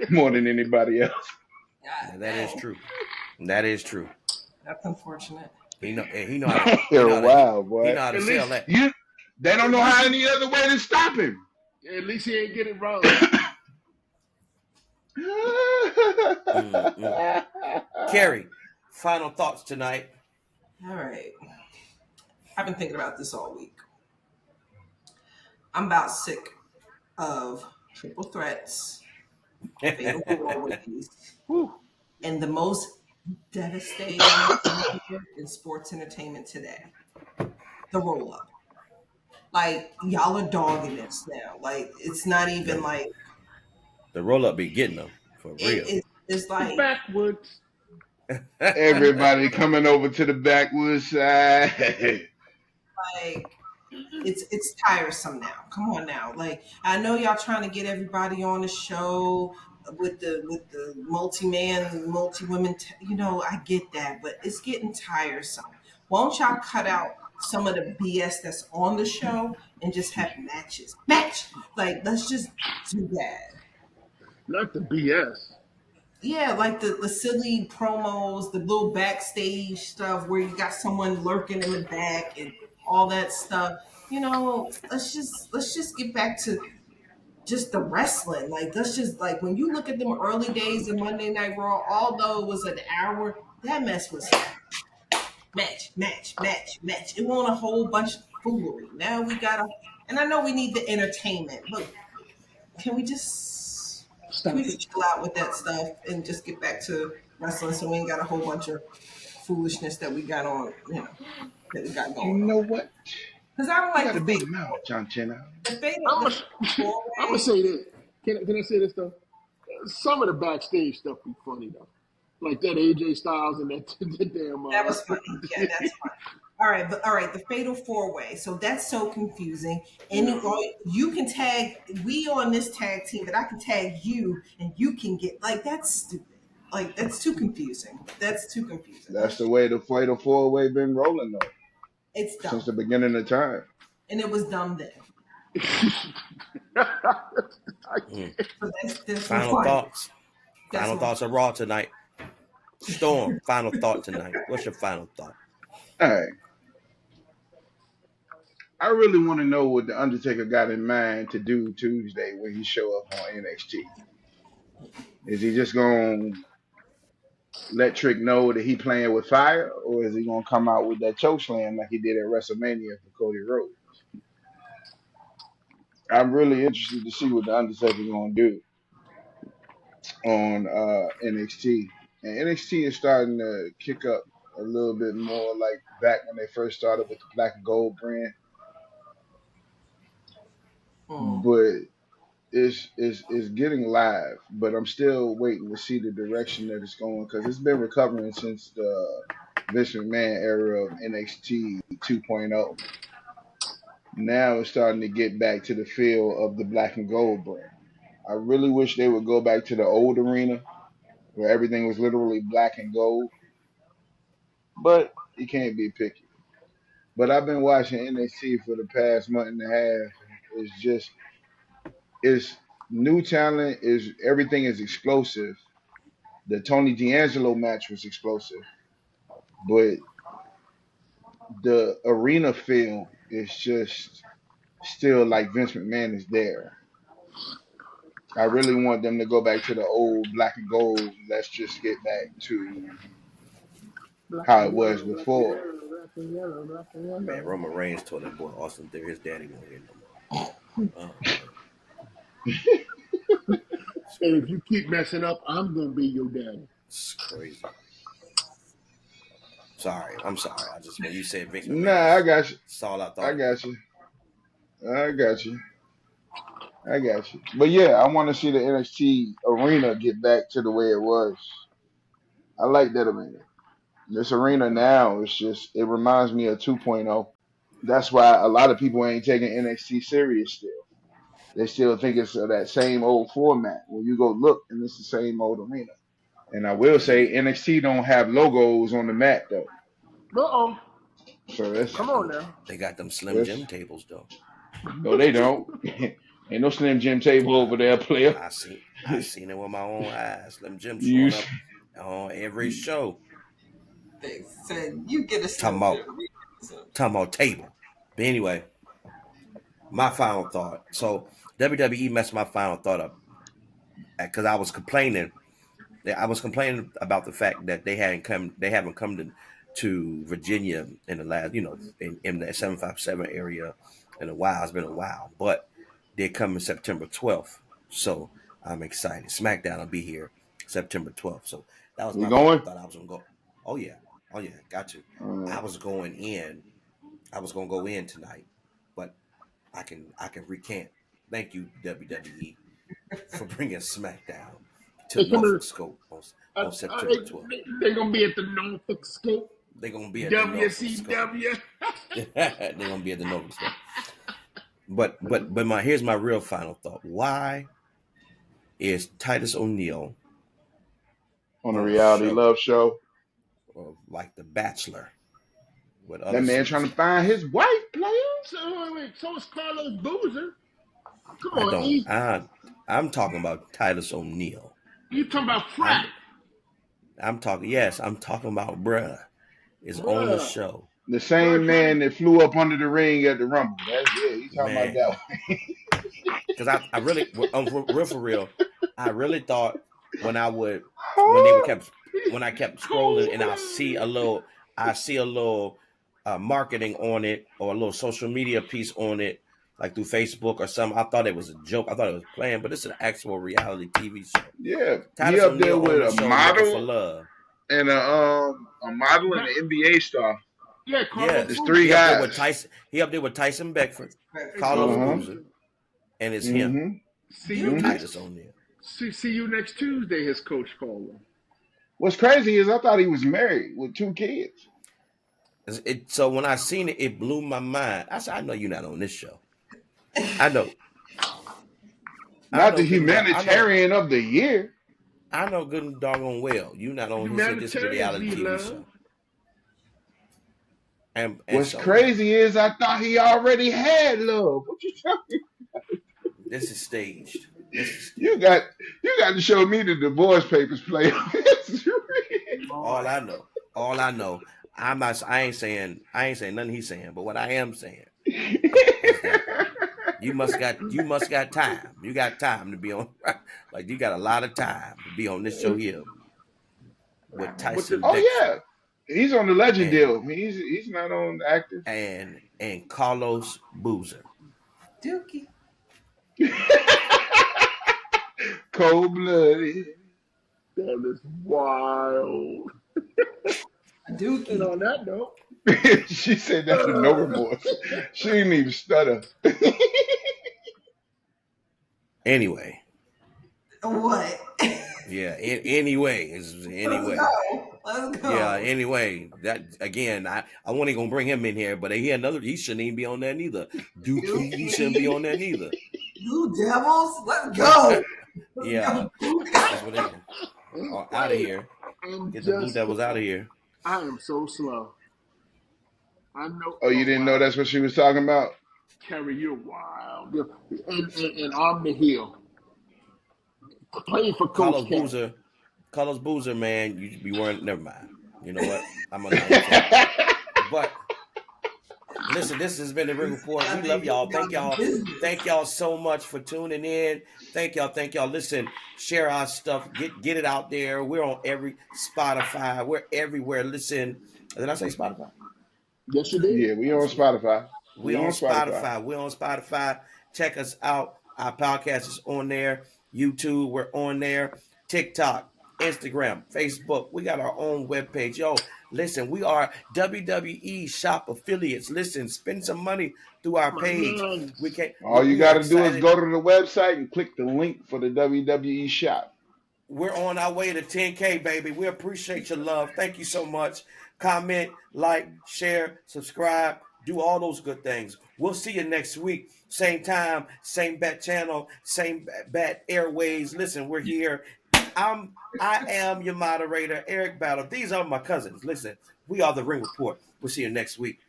more than anybody else. Now, that is true. That is true. That's unfortunate. He know how to You're wild, he boy. know how to At sell least that. They don't know how any other way to stop him. At least he ain't getting wrong. Carrie, final thoughts tonight. All right. I've been thinking about this all week. I'm about sick of triple threats, fatal four-ways, and the most devastating in sports entertainment today, the roll-up. Like, y'all are dogging this now. Like, it's not even like The roll up be getting them for real. it's like Backwoods. Everybody coming over to the backwoods side. like it's tiresome now. Come on now. Like, I know y'all trying to get everybody on the show with the multi-man, multi-women, I get that, but it's getting tiresome. Won't y'all cut out some of the BS that's on the show and just have matches? Like, let's just do that. Not the BS. Yeah, like the silly promos, the little backstage stuff where you got someone lurking in the back and all that stuff. Let's just get back to just the wrestling. Like, let's just, like, when you look at them early days of Monday Night Raw, although it was an hour, that mess was match, match, match, match. It wasn't a whole bunch of foolery. Now we gotta, and I know we need the entertainment, but can we just chill out with that stuff and just get back to wrestling so we ain't got a whole bunch of foolishness that we got on, that we got You going on. know what? Because I don't like got a the big mouth, John Cena. I'm gonna say this. Can I say this though? Some of the backstage stuff be funny though, like that AJ Styles and that damn. That was funny. Yeah, that's funny. All right, the fatal four-way. So that's so confusing. And you can tag we on this tag team, but I can tag you, and you can get, like, that's stupid. Like, that's too confusing. That's too confusing. That's the way the fatal four-way been rolling though. It's dumb. Since the beginning of time. And it was dumb then. So that's Final funny. thoughts. Final thoughts of Raw tonight. Storm, final thought tonight. What's your final thought? All right. I really want to know what the Undertaker got in mind to do Tuesday when he show up on NXT. Is he just gonna let Trick know that he playing with fire, or is he gonna come out with that choke slam like he did at WrestleMania for Cody Rhodes? I'm really interested to see what the Undertaker gonna do on NXT. And NXT is starting to kick up a little bit more like back when they first started with the black and gold brand. But it's getting live, but I'm still waiting to see the direction that it's going because it's been recovering since the Vince McMahon era of NXT 2.0. Now it's starting to get back to the feel of the black and gold brand. I really wish they would go back to the old arena where everything was literally black and gold, but you can't be picky. But I've been watching NXT for the past month and a half, and it's new talent, is everything is explosive. The Tony D'Angelo match was explosive, but the arena feel is just still like Vince McMahon is there. I really want them to go back to the old black and gold. Let's just get back to Black how and it was yellow, black and before. yellow, black and yellow, black and Man, yellow. Roman Reigns told that boy Austin Theory his daddy won't hear no more. Oh man, it's And if crazy. you keep messing up, I'm gonna be your daddy. It's crazy. Sorry, I'm sorry. I just when you said Vince McMahon, Nah, I got you. that's all I I thought about. got you. I got you. I got you. But yeah, I want to see the NXT arena get back to the way it was. I like that arena. This arena now is just, it reminds me of 2.0. That's why a lot of people ain't taking NXT serious still. They still think it's that same old format. When you go look, and it's the same old arena. And I will Yeah, say NXT don't have logos on the mat though. Uh-oh. So they that's Come got on them. now. They got them Slim that's Jim tables though. no, they don't. Ain't no Slim Jim table I over there, player. I seen it with my own eyes. Slim Jim You showing up on every show. They said you get a Talking Slim about Jim. talking about table. But anyway, my final thought. So WWE messed my final thought up because I was complaining. I was complaining about the fact that they haven't come to Virginia in the last, in the 757 area in a while. It's been a while, but they're coming September 12th. So I'm excited. SmackDown will be here September 12th. So that was we my final going? thought. I was gonna go. Oh yeah, oh yeah, got to. Uh, I was going in. I was gonna go in tonight, but I can recant. Thank you WWE for bringing SmackDown to They Norfolk coming. Scope Uh, on September 12th. they gonna be at the Norfolk Scope. They're gonna be at the Norfolk Scope. WCW. They're gonna be at the Norfolk Scope. But my here's my real final thought. Why is Titus O'Neil on a on a reality show love show. like The Bachelor with That other man trying to superstars? find his wife, player. So is Carlos Boozer. Come I on, don't. E. I'm talking about Titus O'Neil. You talking about I'm Frat, I'm talking. Yes, I'm talking about bruh. Is on the bruh. show, The Bruh same trying to man that flew up under the ring at the Rumble. That's yeah. He's talking about man. that Because I really, real for real, I really thought when I would when they one. were kept when I kept scrolling and Cold-blooded. I see a little marketing on it or a little social media piece on it, like through Facebook or something. I thought it was a joke. I thought it was playing, but it's an actual reality TV show. Yeah, he Titus up there O'Neil on with the a show looking for model love. and a model and That, an NBA star. yeah, Carlos There's Yes, three Boozer. he up there with guys. Tyson. He up there with Tyson Beckford, Breakfast Carlos Uh huh. Boozer, Boozer. and it's him Mm-hmm. See you with Dookie. Mm-hmm. Titus next. O'Neil. See you next Tuesday. His coach called him. What's crazy is I thought he was married with two kids. So when I seen it, it blew my mind. I said, I know you're not on this show. I know, I Not know the good and well. humanitarian of the year. I know good and doggone well. You not on his show. This is a Humanitarians reality need TV love. show. And What's so crazy is I thought he already had love. What you talking? this is staged. This is You staged. got you got to show me the divorce papers, player. All Lord. I know, all I know. I'm not. I ain't saying nothing he's saying. But what I am saying is that you must got time. You got time to be on. Like you got a lot of time to be on this show here with But the Tyson Oh Beckford yeah, he's on the legend and deal. He's not on the active. and Carlos Boozer. Dookie. Cold blooded. That is wild. And Dookie. on that note, She said that with no remorse. She didn't even stutter. Anyway, What? yeah. Anyway, Let's anyway. go. Let's Yeah. go. Anyway, that again. I wasn't gonna bring him in here, but he another. He shouldn't even be on there neither. Dookie, he shouldn't be Dookie. on there neither. You devils. Let's go. Let's Yeah, go. Dookie. that's what they are out of wait, here. I'm Get the Blue just Devils out of kidding. here. I am so slow. I know. Oh, you Oh didn't know wow, that's what she was talking about? Kerry, you're wild. And I'm the heel. Playing for Coach Carlos K. Boozer, Carlos Boozer, man, you weren't. Never mind. You know what? I'm gonna not even say it. But listen, this has been the Ring Report. We Out there love y'all. getting down Thank to y'all. business. Thank y'all so much for tuning in. Thank y'all. Thank y'all. Listen, share our stuff. Get it out there. We're on every Spotify. We're everywhere. Listen. Did I say Spotify? Yes, you did. Yeah, we on Spotify. We We on on Spotify. Spotify. We're on Spotify. Check us out. Our podcast is on there. YouTube, we're on there. TikTok, Instagram, Facebook. We got our own webpage. Yo, listen, we are WWE shop affiliates. Listen, spend some money through our My page. We nuns. can All you we are got to do is excited. go to the website and click the link for the WWE shop. We're on our way to 10K, baby. We appreciate your love. Thank you so much. Comment, like, share, subscribe, do all those good things. We'll see you next week. Same time, same bat channel, same bat airways. Listen, we're here. I am your moderator, Eric Battle. These are my cousins. Listen, we are the Ring Report. We'll see you next week.